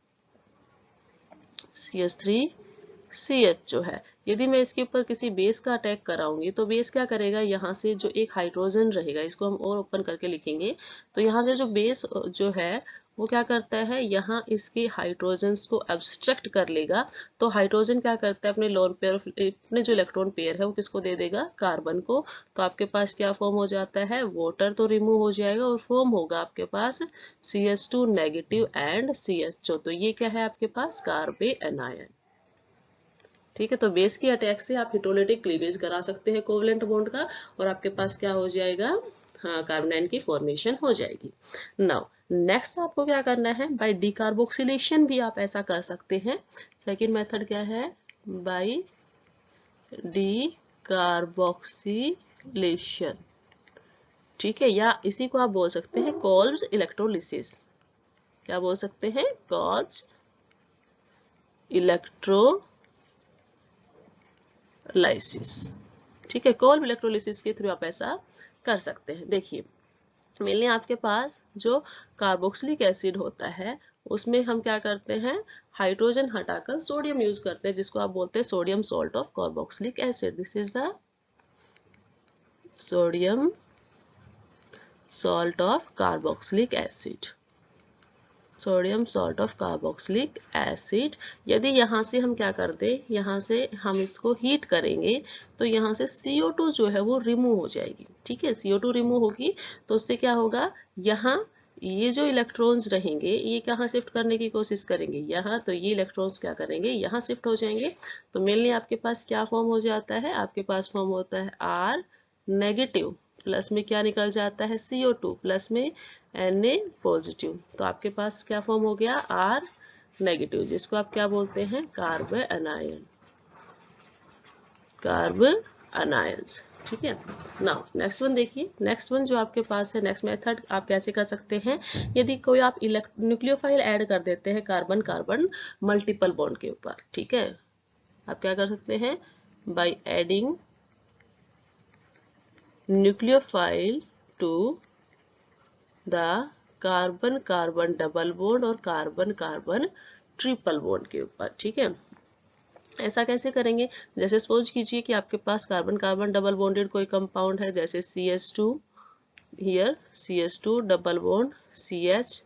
CH3CH जो है, यदि मैं इसके ऊपर किसी बेस का अटैक कराऊंगी तो बेस क्या करेगा, यहाँ से जो एक हाइड्रोजन रहेगा, इसको हम और ओपन करके लिखेंगे, तो यहाँ से जो बेस जो है वो क्या करता है, यहाँ इसके हाइड्रोजन्स को एब्स्ट्रैक्ट कर लेगा, तो हाइड्रोजन क्या करता है अपने लोन पेयर, अपने जो इलेक्ट्रॉन पेयर है वो किसको दे देगा, कार्बन को, तो आपके पास क्या फॉर्म हो जाता है, वाटर तो रिमूव हो जाएगा और फॉर्म होगा आपके पास CH2 नेगेटिव एंड CH2, तो ये क्या है आपके पास कार्बन आयन, ठीक है। तो बेस की अटैक से आप हिट्रोलिटिक क्लीवेज करा सकते हैं कोवलेंट बॉन्ड का, और आपके पास क्या हो जाएगा, हाँ कार्बन आयन की फॉर्मेशन हो जाएगी। नाउ नेक्स्ट आपको क्या करना है, बाय डीकार्बोक्सिलेशन भी आप ऐसा कर सकते हैं। सेकंड मेथड क्या है, बाय डीकार्बोक्सिलेशन, ठीक है, या इसी को आप बोल सकते हैं कॉल्ब्स इलेक्ट्रोलिसिस, क्या बोल सकते हैं, कॉल्ब्स इलेक्ट्रोलाइसिस, ठीक है, कोल्ब इलेक्ट्रोलिसिस के थ्रू आप ऐसा कर सकते हैं। देखिए मेनली आपके पास जो कार्बोक्सिलिक एसिड होता है उसमें हम क्या करते हैं, हाइड्रोजन हटाकर सोडियम यूज करते हैं, जिसको आप बोलते हैं sodium salt of carboxylic acid, this is the sodium salt of carboxylic acid, sodium salt of carboxylic acid. यदि यहाँ से हम क्या कर दें, यहाँ से हम इसको हीट करेंगे तो यहाँ से CO2 जो है वो रिमूव हो जाएगी, ठीक है, CO2 रिमूव होगी तो उससे क्या होगा, यहाँ ये जो इलेक्ट्रॉन्स रहेंगे ये कहाँ शिफ्ट करने की कोशिश करेंगे, यहाँ, तो ये इलेक्ट्रॉन्स क्या करेंगे, यहाँ शिफ्ट हो जाएंगे, तो मेनली आपके पास क्या फॉर्म हो जाता है, आपके पास फॉर्म होता है R नेगेटिव, प्लस में क्या निकल जाता है CO2, प्लस में Na पॉजिटिव, तो आपके पास क्या फॉर्म हो गया R नेगेटिव, जिसको आप क्या बोलते हैं, कार्बन अनायन, कार्बन अनायंस, ठीक है। नाउ नेक्स्ट वन देखिए, नेक्स्ट वन जो आपके पास है, नेक्स्ट मेथड आप कैसे कर सकते हैं, यदि कोई आप न्यूक्लियोफाइल ऐड कर देते हैं कार्बन कार्बन मल्टीपल बॉन्ड के ऊपर, ठीक है, आप क्या कर सकते हैं, by adding nucleophile to the carbon carbon double bond और कार्बन कार्बन ट्रिपल बॉन्ड के ऊपर, ठीक है, ऐसा कैसे करेंगे, जैसे सपोज कीजिए कि आपके पास कार्बन कार्बन डबल बॉन्डेड कोई कंपाउंड है, जैसे CH2, here CH2 double bond CH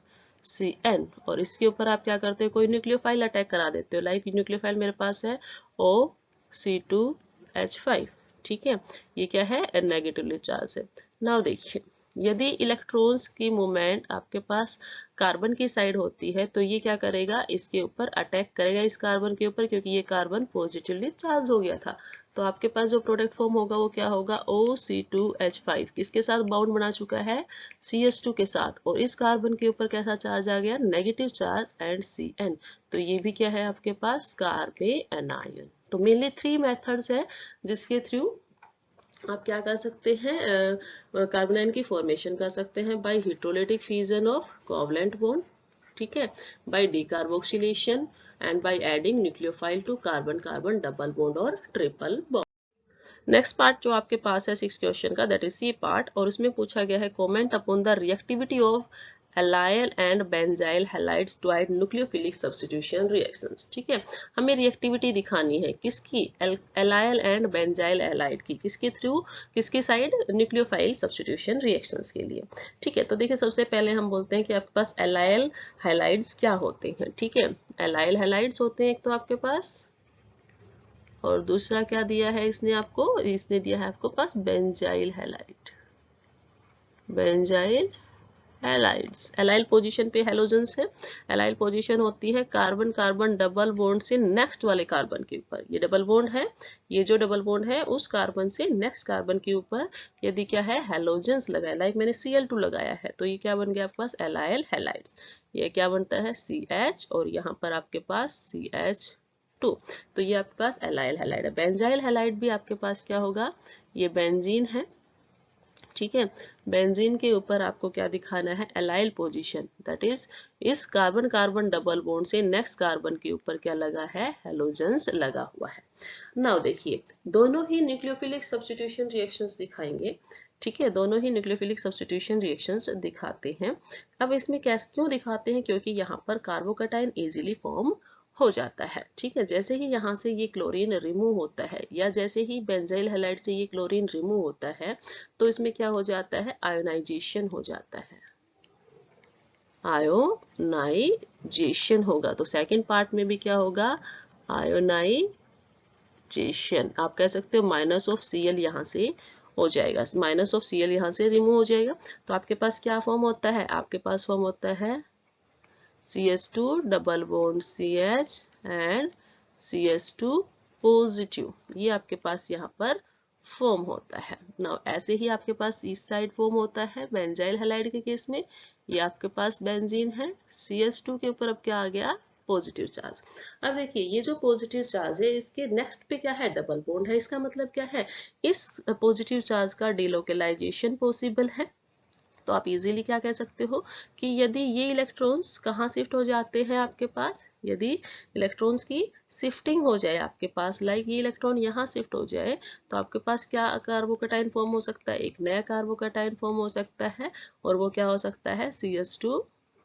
और इसके ऊपर आप क्या करते हो, कोई न्यूक्लियोफाइल अटैक करा देते हो। लाइक न्यूक्लियोफाइल मेरे पास है OC2H5, ठीक है, ये क्या है, नेगेटिवली चार्ज है। नाउ देखिए, यदि इलेक्ट्रॉन्स की मूवमेंट आपके पास कार्बन की साइड होती है तो ये क्या करेगा, इसके ऊपर अटैक करेगा, इस कार्बन के ऊपर, क्योंकि ये कार्बन पॉजिटिवली चार्ज हो गया था। तो आपके पास जो प्रोडक्ट फॉर्म होगा वो क्या होगा, OC2H5 किसके साथ बाउंड बना चुका है, CH2 के साथ, और इस कार्बन के ऊपर कैसा चार्ज आ गया, नेगेटिव चार्ज एंड CN। तो ये भी क्या है आपके पास, कार्बन एनायन। तो मेनली 3 मेथड्स है जिसके थ्रू आप क्या कर सकते हैं, कार्बन आयन की फॉर्मेशन कर सकते हैं, by hydrolytic fusion of covalent bond, ठीक है, by decarboxylation and by adding nucleophile to carbon carbon double bond और ट्रिपल बॉन्ड। नेक्स्ट पार्ट जो आपके पास है 6 क्वेश्चन का, दैट इज सी पार्ट, और उसमें पूछा गया है comment upon the reactivity of allyl and benzyl halides toward nucleophilic substitution reactions. ठीक है, हमें रिएक्टिविटी दिखानी है किसकी, एलाइल एंड बेंजाइल हैलाइड की, किसके थ्रू, किसकी साइड, न्यूक्लियोफाइल सब्स्टिट्यूशन रिएक्शंस के लिए। ठीक है, तो देखिए सबसे पहले हम बोलते हैं कि आपके पास एलाइल हैलाइड्स क्या होते हैं। ठीक है, एलाइल हैलाइड्स होते हैं एक तो आपके पास, और दूसरा क्या दिया है इसने आपको, इसने दिया है आपको पास benzyl halide, benzyl halides. Allyl position पे हैलोजेंस है। एलाइल पोजीशन होती है कार्बन कार्बन डबल बॉन्ड से नेक्स्ट वाले कार्बन के ऊपर, ये डबल बॉन्ड है, ये जो डबल बॉन्ड है उस कार्बन से नेक्स्ट कार्बन के ऊपर यदि क्या है, हैलोजेंस लगाया, लाइक मैंने Cl2 लगाया है, तो ये क्या बन गया आपके पास, एलाइल हैलाइड्स। ये क्या बनता है, CH, और यहाँ पर आपके पास CH2, तो ये आपके पास एलाइल हैलाइड है। बेंजाइल हैलाइड भी आपके पास क्या होगा, ये बेंजीन है। ठीक है, बेंजीन के ऊपर आपको क्या दिखाना है, एलाइल पोजीशन, दैट इज इस कार्बन कार्बन डबल बॉन्ड से नेक्स्ट कार्बन के ऊपर क्या लगा है, हैलोजेंस लगा हुआ है। नाउ देखिए, दोनों ही न्यूक्लियोफिलिक सब्स्टिट्यूशन रिएक्शंस दिखाएंगे। ठीक है, दोनों ही न्यूक्लियोफिलिक सब्स्टिट्यूशन रिएक्शंस दिखाते हैं। अब इसमें कैसे क्यों दिखाते हैं, क्योंकि यहाँ पर कार्बोकैटायन इजीली फॉर्म हो जाता है। ठीक है, जैसे ही यहाँ से ये क्लोरीन रिमूव होता है, या जैसे ही बेंजाइल हैलाइड से ये क्लोरीन रिमूव होता है, तो इसमें क्या हो जाता है, आयोनाइजेशन हो जाता है, आयोनाइजेशन होगा। तो सेकंड पार्ट में भी क्या होगा, आयोनाइजेशन। आप कह सकते हो माइनस ऑफ Cl यहाँ से हो जाएगा, माइनस ऑफ Cl यहाँ से रिमूव हो जाएगा, तो आपके पास क्या फॉर्म होता है, आपके पास फॉर्म होता है CH2 double bond CH and CH2 positive, ये आपके पास यहाँ पर फॉर्म होता है। नाउ ऐसे ही आपके पास इस साइड फॉर्म होता है बेंजाइल हैलाइड के केस में, ये आपके पास बेंजीन है, CH2 के ऊपर अब क्या आ गया, पॉजिटिव चार्ज। अब देखिए, ये जो पॉजिटिव चार्ज है इसके नेक्स्ट पे क्या है, डबल बॉन्ड है, इसका मतलब क्या है, इस पॉजिटिव चार्ज का डिलोकलाइजेशन पॉसिबल है। तो आप इजीली क्या कह सकते हो कि यदि ये इलेक्ट्रॉन्स कहाँ शिफ्ट हो जाते हैं आपके पास, यदि इलेक्ट्रॉन्स की शिफ्टिंग हो जाए आपके पास, लाइक ये इलेक्ट्रॉन यहाँ शिफ्ट हो जाए, तो आपके पास क्या कार्बोकैटायन फॉर्म हो सकता है, एक नया कार्बोकैटायन फॉर्म हो सकता है, और वो क्या हो सकता है, CH2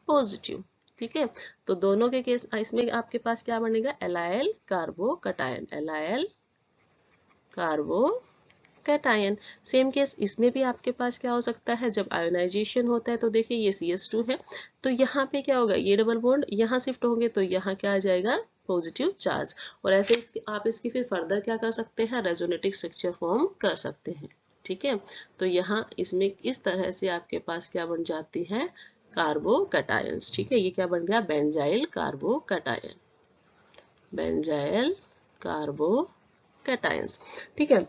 पॉजिटिव। ठीक है, तो दोनों के केस इसमें आपके पास क्या बनेगा, allyl carbocation, allyl कार्बो cation. Same case इसमें भी आपके पास क्या हो सकता है, जब आयोनाइजेशन होता है, तो देखिए ये CH2 है, तो यहाँ पे क्या होगा, ये डबल बॉन्ड यहाँ शिफ्ट होंगे, तो यहाँ क्या आ जाएगा, पॉजिटिव चार्ज। और ऐसे आप इसकी फिर फर्दर क्या कर सकते हैं, रेजोनेटिक स्ट्रक्चर फॉर्म कर सकते हैं। ठीक है, तो यहाँ इसमें इस तरह से आपके पास क्या बन जाती है, कार्बोकैटायंस। ठीक है, ये क्या बन गया, बेंजाइल कार्बोकैटायन, बेंजाइल कार्बोकैटायंस। ठीक है,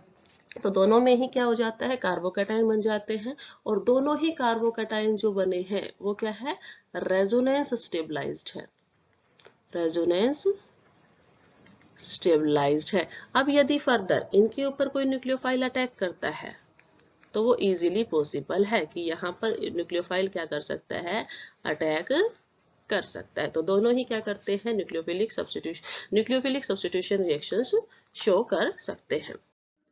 तो दोनों में ही क्या हो जाता है, कार्बोकैटायन बन जाते हैं, और दोनों ही कार्बोकैटायन जो बने हैं वो क्या है, रेजोनेंस स्टेबलाइज्ड है, रेजोनेंस स्टेबलाइज्ड है। अब यदि फर्दर इनके ऊपर कोई न्यूक्लियोफाइल अटैक करता है, तो वो इजीली पॉसिबल है कि यहाँ पर न्यूक्लियोफाइल क्या कर सकता है, अटैक कर सकता है। तो दोनों ही क्या करते हैं, न्यूक्लियोफिलिक सब्स्टिट्यूशन रिएक्शंस शो कर सकते हैं।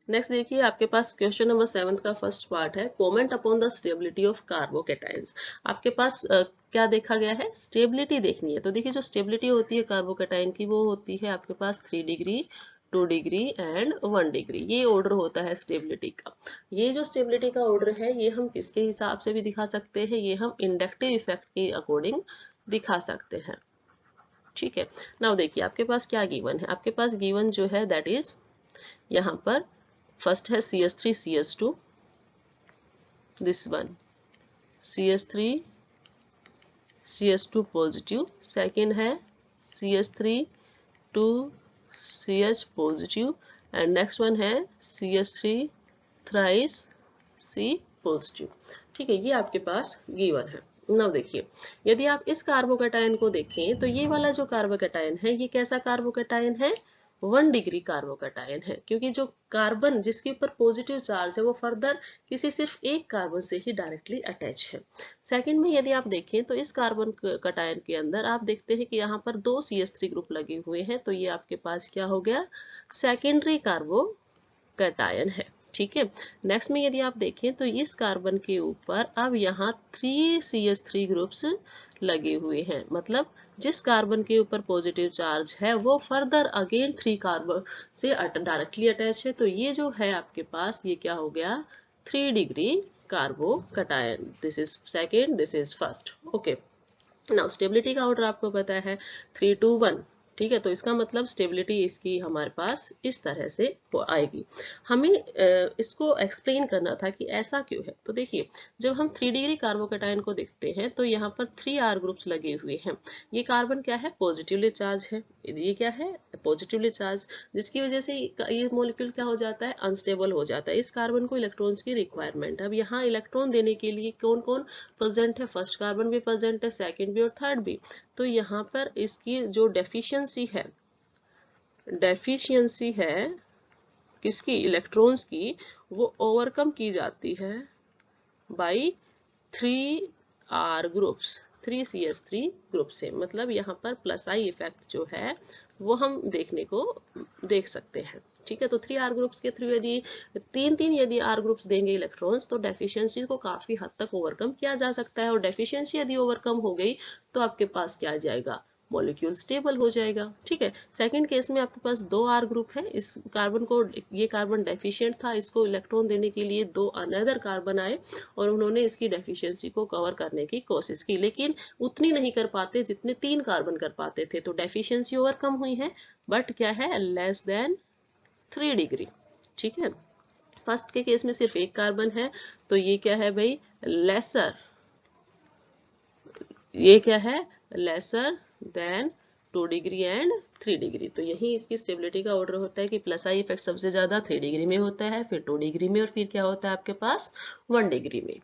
नेक्स्ट देखिए, आपके पास क्वेश्चन नंबर 7 का फर्स्ट पार्ट है, comment upon the stability of carbocations. आपके पास क्या देखा गया है, स्टेबिलिटी देखनी है। तो देखिए, जो स्टेबिलिटी होती है कार्बोकैटायन की, वो होती है आपके पास 3 डिग्री 2 डिग्री एंड 1 डिग्री, ये ऑर्डर होता है स्टेबिलिटी का। ये जो स्टेबिलिटी का ऑर्डर है ये हम किसके हिसाब से भी दिखा सकते हैं, ये हम इंडक्टिव इफेक्ट के अकॉर्डिंग दिखा सकते हैं। ठीक है, नाउ देखिए आपके पास क्या गिवन है, आपके पास गिवन जो है दैट इज यहाँ पर फर्स्ट है CH3 CH2, this one CH3 CH2 positive, second है CH3 2 CH positive and next one है CH3 थ्राइस C पॉजिटिव। ठीक है, ये आपके पास गिवन है। नाउ देखिए यदि आप इस कार्बोकैटायन को देखें तो ये वाला जो कार्बोकैटायन है ये कैसा कार्बोकैटायन है, 1 डिग्री कार्बोकैटायन है, क्योंकि जो कार्बन जिसके ऊपर पॉजिटिव चार्ज है वो फर्दर किसी सिर्फ एक कार्बन से ही डायरेक्टली अटैच है। सेकंड में यदि आप देखें तो इस कार्बन कैटायन के अंदर आप देखते हैं कि यहाँ पर 2 CH3 ग्रुप लगे हुए हैं, तो ये आपके पास क्या हो गया, सेकेंडरी कार्बोकैटायन है। ठीक है, नेक्स्ट में यदि आप देखें तो इस कार्बन के ऊपर अब यहाँ 3 CH3 ग्रुप्स लगे हुए हैं, मतलब जिस कार्बन के ऊपर पॉजिटिव चार्ज है वो फर्दर अगेन 3 कार्बन से डायरेक्टली अटैच है, तो ये जो है आपके पास ये क्या हो गया, 3 degree carbocation. This is second, this is first. Okay, now stability का ऑर्डर आपको पता है 3 2 1। ठीक है, तो इसका मतलब स्टेबिलिटी इसकी हमारे पास इस तरह से आएगी। हमें इसको एक्सप्लेन करना था कि ऐसा क्यों है। तो देखिए जब हम 3 डिग्री कार्बोकैटायन को देखते हैं तो यहाँ पर 3 R ग्रुप्स लगे हुए हैं। ये कार्बन क्या है, पॉजिटिवली चार्ज है, ये क्या है, पॉजिटिवली चार्ज, जिसकी वजह से ये मॉलिक्यूल क्या हो जाता है, अनस्टेबल हो जाता है। इस कार्बन को इलेक्ट्रॉन्स की रिक्वायरमेंट है। अब यहाँ इलेक्ट्रॉन देने के लिए कौन कौन प्रेजेंट है, फर्स्ट कार्बन भी प्रेजेंट है, सेकेंड भी और थर्ड भी। तो यहाँ पर इसकी जो डेफिशिएंसी है किसकी, इलेक्ट्रॉन्स की, वो ओवरकम की जाती है by 3 R groups, 3 CH3 group से। मतलब यहाँ पर प्लस आई इफेक्ट जो है वो हम देख सकते हैं। ठीक है, तो 3 R ग्रुप्स के थ्रू यदि तीन यदि R ग्रुप्स देंगे इलेक्ट्रॉन्स तो डेफिशिएंसी को काफी हद तक ओवरकम किया जा सकता है, और डेफिशिएंसी यदि ओवरकम हो गई तो आपके पास क्या आ जाएगा, मॉलिक्यूल स्टेबल हो जाएगा। ठीक है, सेकंड केस में आपके पास 2 R ग्रुप है, इस कार्बन को, ये कार्बन डेफिशिएंट था, इसको इलेक्ट्रॉन देने के लिए 2 अनदर कार्बन आए और उन्होंने इसकी डेफिशिएंसी को कवर करने की कोशिश की, लेकिन उतनी नहीं कर पाते जितने 3 कार्बन कर पाते थे, तो डेफिशिएंसी ओवरकम हुई है, बट क्या है, लेस देन 3 डिग्री। ठीक है, फर्स्ट के केस में सिर्फ एक कार्बन है, तो ये क्या है भाई, लेसर, ये क्या है, lesser than 2 degree and 3 degree. तो यही इसकी स्टेबिलिटी का ऑर्डर होता है कि प्लस आई इफेक्ट सबसे ज्यादा 3 डिग्री में होता है, फिर 2 डिग्री में, और फिर क्या होता है आपके पास 1 डिग्री में।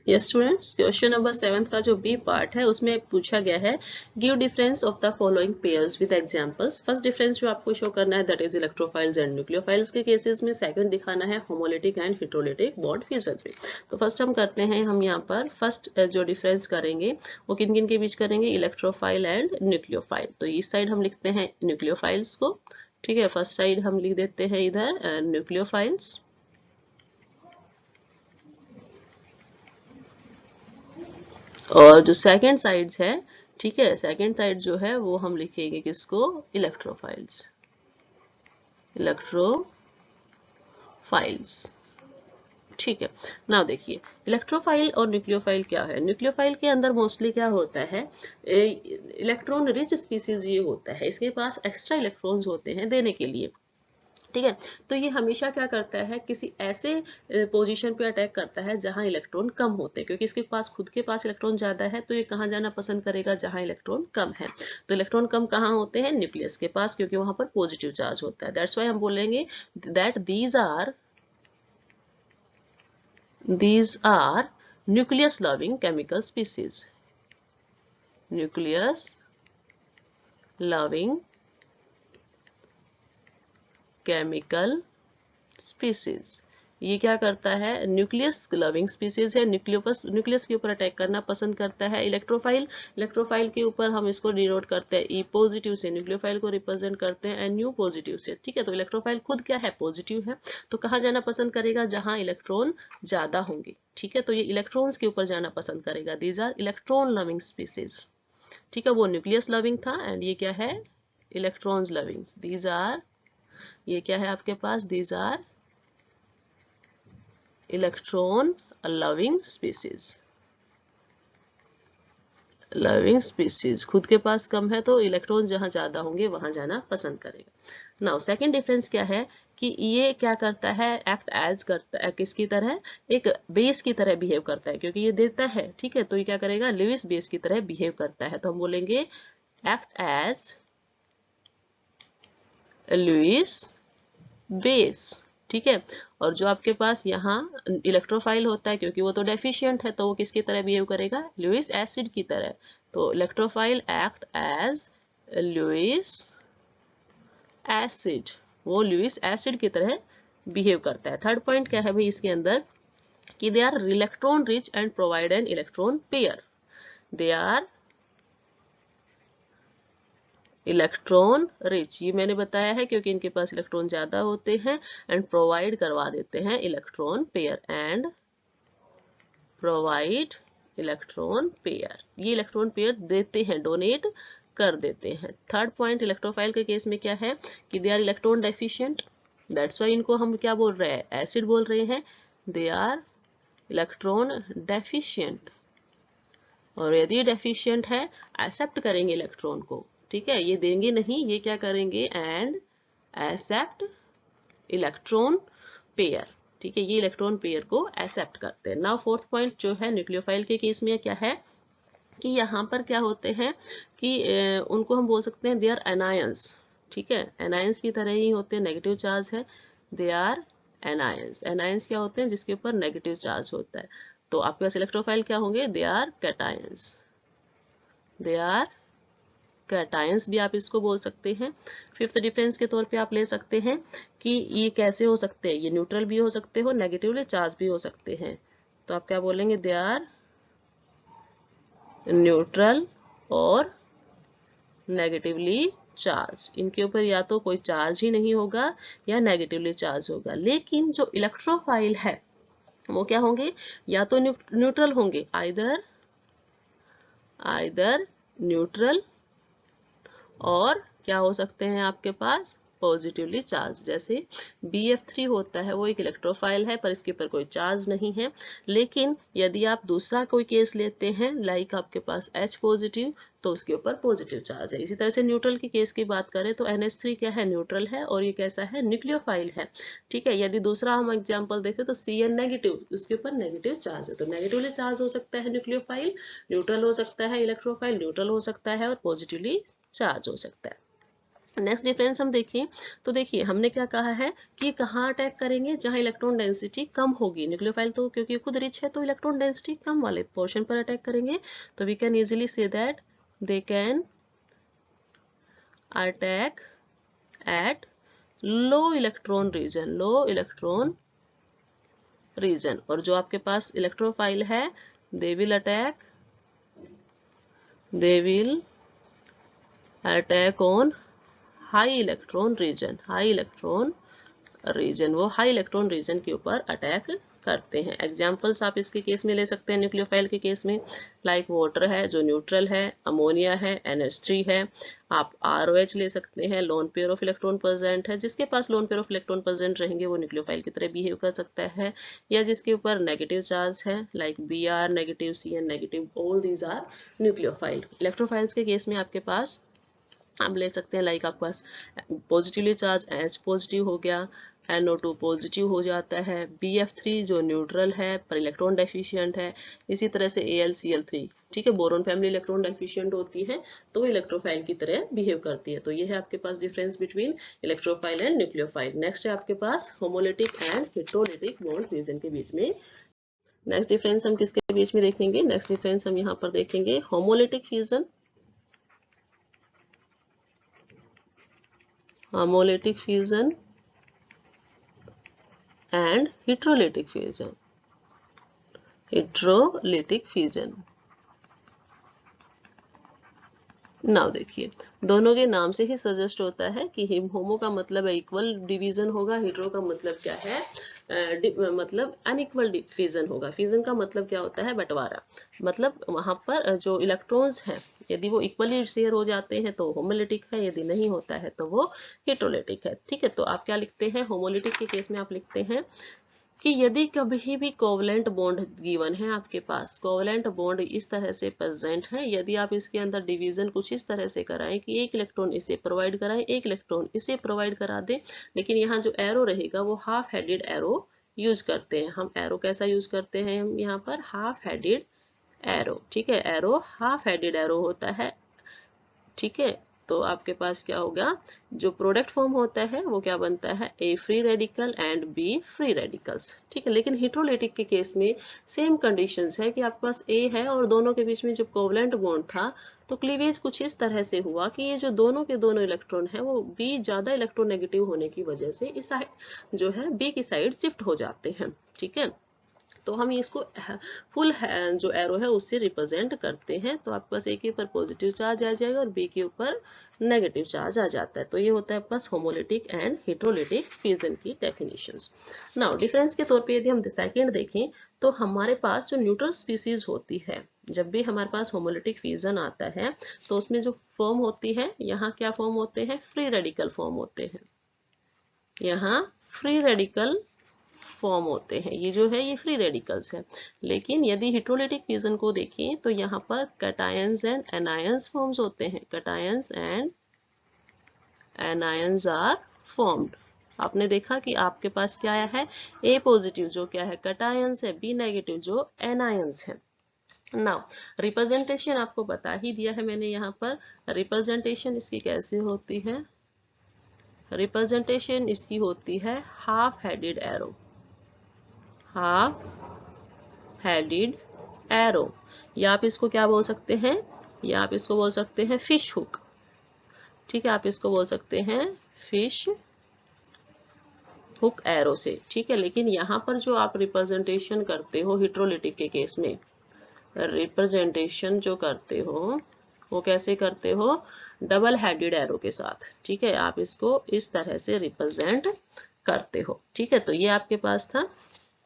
यस स्टूडेंट्स, क्वेश्चन नंबर 7 का जो बी पार्ट है उसमें पूछा गया है give difference of the following pairs with examples. First difference जो आपको शो करना है that is electrophiles and nucleophiles के केसेस में, सेकंड दिखाना है homolytic and heterolytic bond fusion में। तो फर्स्ट हम करते हैं, हम यहाँ पर फर्स्ट जो डिफरेंस करेंगे वो किन किन के बीच करेंगे, इलेक्ट्रोफाइल एंड न्यूक्लियोफाइल। तो इस साइड हम लिखते हैं न्यूक्लियोफाइल्स को, ठीक है, फर्स्ट साइड हम लिख देते हैं इधर न्यूक्लियोफाइल्स, और जो सेकेंड साइड्स है, ठीक है, सेकेंड साइड जो है वो हम लिखेंगे किसको, इलेक्ट्रोफाइल्स, इलेक्ट्रोफाइल्स। ठीक है, नाउ देखिए इलेक्ट्रोफाइल और न्यूक्लियोफाइल क्या है। न्यूक्लियोफाइल के अंदर मोस्टली क्या होता है, इलेक्ट्रॉन रिच स्पीसीज ये होता है, इसके पास एक्स्ट्रा इलेक्ट्रॉन्स होते हैं देने के लिए। ठीक है, तो ये हमेशा क्या करता है, किसी ऐसे पोजीशन पे अटैक करता है जहां इलेक्ट्रॉन कम होते हैं, क्योंकि इसके पास खुद के पास इलेक्ट्रॉन ज्यादा है, तो ये कहां जाना पसंद करेगा, जहां इलेक्ट्रॉन कम है। तो इलेक्ट्रॉन कम कहां होते हैं, न्यूक्लियस के पास, क्योंकि वहां पर पॉजिटिव चार्ज होता है। दैट्स व्हाई हम बोलेंगे that these are nucleus loving chemical species, nucleus loving chemical species. ये क्या करता है, न्यूक्लियस लविंग स्पीसीज है, न्यूक्लियस के ऊपर अटैक करना पसंद करता है। इलेक्ट्रोफाइल के ऊपर हम इसको डिनोट करते हैं ई पॉजिटिव से, न्यूक्लियोफाइल को रिप्रेजेंट करते हैं एन यू पॉजिटिव से। ठीक है, तो इलेक्ट्रोफाइल खुद क्या है, पॉजिटिव है, तो कहाँ जाना पसंद करेगा, जहां इलेक्ट्रॉन ज्यादा होंगे। ठीक है, तो ये इलेक्ट्रॉन्स के ऊपर जाना पसंद करेगा, these are electron loving species. ठीक है, वो न्यूक्लियस लविंग था एंड ये क्या है, इलेक्ट्रॉन्स लविंग, दीज आर, ये क्या है आपके पास, these are electron loving species. Loving species खुद के पास कम है तो इलेक्ट्रॉन जहां ज्यादा होंगे वहां जाना पसंद करेगा। नाउ सेकंड डिफरेंस क्या है कि ये क्या करता है, एक्ट एज करता है, किसकी तरह, एक बेस की तरह बिहेव करता है, क्योंकि ये देता है, ठीक है, तो ये क्या करेगा, लुईस बेस की तरह बिहेव करता है, तो हम बोलेंगे एक्ट एज लुईस बेस, ठीक है। और जो आपके पास यहाँ इलेक्ट्रोफाइल होता है, क्योंकि वो तो डेफिशिएंट है, तो वो किसकी तरह बिहेव करेगा, लुईस एसिड की तरह। तो electrophile act as Lewis acid, वो लुईस एसिड की तरह बिहेव करता है। थर्ड पॉइंट क्या है भाई इसके अंदर, कि they are electron rich and provide an electron pair. They are electron rich, ये मैंने बताया है क्योंकि इनके पास इलेक्ट्रॉन ज्यादा होते हैं, एंड प्रोवाइड करवा देते हैं electron pair, and provide electron pair, ये इलेक्ट्रॉन पेयर देते हैं, डोनेट कर देते हैं। थर्ड पॉइंट इलेक्ट्रोफाइल के केस में क्या है कि they are electron deficient, that's why इनको हम क्या बोल रहे हैं, एसिड बोल रहे हैं, दे आर इलेक्ट्रॉन डेफिशिएंट। और यदि डेफिशिएंट है एक्सेप्ट करेंगे इलेक्ट्रॉन को, ठीक है, ये देंगे नहीं, ये क्या करेंगे, एंड एक्सेप्ट इलेक्ट्रॉन पेयर, ठीक है, ये इलेक्ट्रॉन पेयर को एक्सेप्ट करते हैं। नाउ फोर्थ पॉइंट जो है न्यूक्लियोफाइल के केस में क्या है कि यहाँ पर क्या होते हैं कि उनको हम बोल सकते हैं दे आर एनायंस, ठीक है, एनायंस की तरह ही होते हैं, नेगेटिव चार्ज है, दे आर एनायंस। एनायंस क्या होते हैं, जिसके ऊपर नेगेटिव चार्ज होता है। तो आपके पास इलेक्ट्रोफाइल क्या होंगे, they are cations, they are cations भी आप इसको बोल सकते हैं। फिफ्थ डिफरेंस के तौर पे आप ले सकते हैं कि ये कैसे हो सकते हैं, ये न्यूट्रल भी हो सकते हो, नेगेटिवली चार्ज भी हो सकते हैं। तो आप क्या बोलेंगे, दे आर न्यूट्रल और नेगेटिवली चार्ज, इनके ऊपर या तो कोई चार्ज ही नहीं होगा या नेगेटिवली चार्ज होगा। लेकिन जो इलेक्ट्रोफाइल है वो क्या होंगे, या तो न्यूट्रल होंगे, आइदर न्यूट्रल, और क्या हो सकते हैं आपके पास पॉजिटिवली चार्ज, जैसे BF3 होता है, वो एक इलेक्ट्रोफाइल है पर इसके ऊपर कोई चार्ज नहीं है। लेकिन यदि आप दूसरा कोई केस लेते हैं, लाइक आपके पास H पॉजिटिव, तो उसके ऊपर पॉजिटिव चार्ज है। इसी तरह से न्यूट्रल की केस की बात करें तो NH3 क्या है, न्यूट्रल है, और ये कैसा है, न्यूक्लियोफाइल है, ठीक है। यदि दूसरा हम एग्जाम्पल देखें तो CN नेगेटिव, उसके ऊपर नेगेटिव चार्ज है, तो नेगेटिवली चार्ज हो सकता है न्यूक्लियोफाइल, न्यूट्रल हो सकता है इलेक्ट्रोफाइल, न्यूट्रल हो सकता है, और पॉजिटिवली चार्ज हो सकता है। नेक्स्ट डिफरेंस हम देखें तो देखिए हमने क्या कहा है कि कहाँ अटैक करेंगे, जहां इलेक्ट्रॉन डेंसिटी कम होगी। न्यूक्लियोफाइल तो क्योंकि खुद रिच है तो इलेक्ट्रॉन डेंसिटी कम वाले पोर्शन पर अटैक करेंगे। तो we can easily say that they can attack at low electron region, low electron region. और जो आपके पास इलेक्ट्रोफाइल है, they will attack on high electron region, high electron region, वो हाई इलेक्ट्रॉन रीजन के ऊपर अटैक करते हैं। एग्जाम्पल्स आप इसके केस में ले सकते हैं न्यूक्लियोफाइल के केस में, लाइक वाटर है जो न्यूट्रल है, अमोनिया है, NH3 है, आप ROH ले सकते हैं, lone pair of electron present है, जिसके पास lone pair of electron present रहेंगे वो न्यूक्लियोफाइल की तरह बिहेव कर सकता है, या जिसके ऊपर नेगेटिव चार्ज है, like Br negative, Cn negative, all these are nucleophile. Electrophiles के केस में आपके पास आप ले सकते हैं, लाइक आपके पास पॉजिटिवली चार्ज H पॉजिटिव हो गया, NO2 पॉजिटिव हो जाता है, BF3 जो न्यूट्रल है पर इलेक्ट्रॉन डेफिशिएंट है, इसी तरह से AlCl3, ठीक है, बोरोन फैमिली इलेक्ट्रॉन डेफिशिएंट होती है तो वो इलेक्ट्रोफाइल की तरह बिहेव करती है। तो ये है आपके पास difference between electrophile and nucleophile. Next है आपके पास homolytic and heterolytic bond fusion के बीच में। नेक्स्ट डिफरेंस हम किसके बीच में देखेंगे, नेक्स्ट डिफरेंस हम यहाँ पर देखेंगे homolytic fusion, homolytic fusion and heterolytic fusion, heterolytic fusion। Now देखिए दोनों के नाम से ही सजेस्ट होता है कि होमो का मतलब इक्वल डिवीजन होगा, हेटेरो का मतलब क्या है, मतलब अनइक्वल डिवीजन होगा। फ्यूजन का मतलब क्या होता है, बंटवारा, मतलब वहां पर जो इलेक्ट्रॉन्स हैं यदि वो इक्वली शेयर हो जाते हैं तो होमोलिटिक है, यदि नहीं होता है तो वो हेटेरोलिटिक है। ठीक है, तो आप क्या लिखते हैं, होमोलिटिक के केस में आप लिखते हैं कि यदि कभी भी कोवलेंट बॉन्ड गिवन है आपके पास, कोवलेंट बॉन्ड इस तरह से प्रेजेंट है, यदि आप इसके अंदर डिवीजन कुछ इस तरह से कराएं कि एक इलेक्ट्रॉन इसे प्रोवाइड कराएं, एक इलेक्ट्रॉन इसे प्रोवाइड करा दे, लेकिन यहाँ जो एरो रहेगा वो हाफ हेडेड एरो यूज करते हैं हम। एरो कैसा यूज करते हैं हम यहाँ पर, हाफ हेडेड एरो। ठीक है, एरो हाफ हेडेड एरो होता है। ठीक है, तो आपके पास क्या होगा, जो प्रोडक्ट फॉर्म होता है वो क्या बनता है, A free radical and B free radicals. ठीक है, लेकिन हेटेरोलिटिक के केस में सेम कंडीशंस है कि आपके पास ए है और दोनों के बीच में जो कोवलेंट बॉन्ड था, तो क्लीवेज कुछ इस तरह से हुआ कि ये जो दोनों के दोनों इलेक्ट्रॉन है वो बी ज्यादा इलेक्ट्रोनेगेटिव होने की वजह से इस साइड जो है बी की साइड शिफ्ट हो जाते हैं। ठीक है, तो हम इसको फुल जो एरो है उससे रिप्रेजेंट करते हैं। तो आपके पास ए के ऊपर पॉजिटिव चार्ज आ जाएगा और बी के ऊपर नेगेटिव चार्ज आ जाता है। तो ये होता है आपके पास होमोलिटिक एंड हेटेरोलिटिक फ्यूजन की डेफिनेशंस। नाउ डिफरेंस के तौर पे यदि हम सेकंड देखें तो हमारे पास जो न्यूट्रल स्पीसीज होती है, जब भी हमारे पास होमोलिटिक फ्यूजन आता है तो उसमें जो फॉर्म होती है, यहाँ क्या फॉर्म होते हैं, फ्री रेडिकल फॉर्म होते हैं। यहाँ फ्री रेडिकल फॉर्म होते हैं, ये जो है ये फ्री रेडिकल्स है। लेकिन यदि हेटेरोलिटिक फ्यूजन को देखें तो यहाँ पर कैटायंस एंड एनायंस फॉर्म्स होते हैं, cations and anions are formed. आपने देखा कि आपके पास क्या आया है, ए पॉजिटिव जो क्या है कैटायंस है, बी नेगेटिव जो एनायंस है। नाउ रिप्रेजेंटेशन आपको बता ही दिया है मैंने, यहाँ पर रिप्रेजेंटेशन इसकी कैसे होती है, रिप्रेजेंटेशन इसकी होती है half headed arrow, half headed arrow, या आप इसको क्या बोल सकते हैं, या आप इसको बोल सकते हैं फिश हुक। ठीक है, आप इसको बोल सकते हैं फिश हुक एरो से। ठीक है, लेकिन यहाँ पर जो आप रिप्रेजेंटेशन करते हो हेटेरोलिटिक के केस में, रिप्रेजेंटेशन जो करते हो वो कैसे करते हो, डबल हेडेड एरो के साथ। ठीक है, आप इसको इस तरह से रिप्रेजेंट करते हो। ठीक है, तो ये आपके पास था।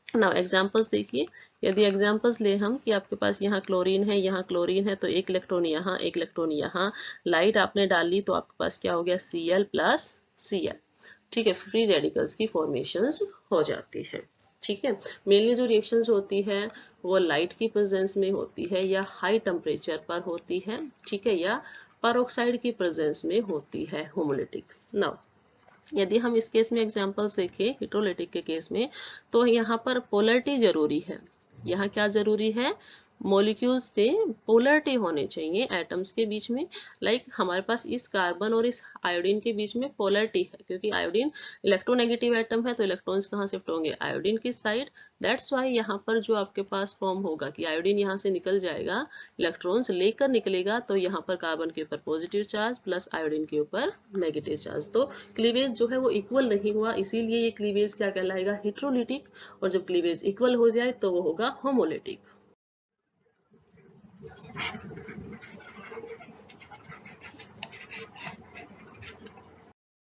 नाउ एग्जांपल्स देखिए, यदि एग्जांपल्स ले हम कि आपके पास यहाँ क्लोरीन है, यहाँ क्लोरीन है, तो एक इलेक्ट्रॉन यहाँ, एक इलेक्ट्रॉन यहाँ, लाइट आपने डाली तो आपके पास क्या हो गया, Cl प्लस Cl। ठीक है, फ्री रेडिकल्स की फॉर्मेशंस हो जाती है। ठीक है, मेनली जो रिएक्शंस होती है वो लाइट की प्रेजेंस में होती है या हाई टेम्परेचर पर होती है। ठीक है, या पेरोक्साइड की प्रेजेंस में होती है होमोलिटिक। नाउ यदि हम इस केस में एग्जांपल्स देखें हेटेरोलिटिक के केस में, तो यहाँ पर पोलरिटी जरूरी है। यहाँ क्या जरूरी है, मॉलिक्यूल्स पे पोलरिटी होने चाहिए एटम्स के बीच में। लाइक हमारे पास इस कार्बन और इस आयोडीन के बीच में पोलरिटी है, क्योंकि आयोडीन इलेक्ट्रोनेगेटिव एटम है तो इलेक्ट्रॉन्स कहाँ शिफ्ट होंगे, आयोडीन की साइड। दैट्स वाई यहाँ पर जो आपके पास फॉर्म होगा कि आयोडीन यहाँ से निकल जाएगा, इलेक्ट्रॉन्स लेकर निकलेगा, तो यहाँ पर कार्बन के ऊपर पॉजिटिव चार्ज प्लस आयोडीन के ऊपर नेगेटिव चार्ज। तो क्लीवेज जो है वो इक्वल नहीं हुआ, इसीलिए ये क्लीवेज क्या कहलाएगा, हेटेरोलिटिक। और जब क्लीवेज इक्वल हो जाए तो वो होगा होमोलिटिक।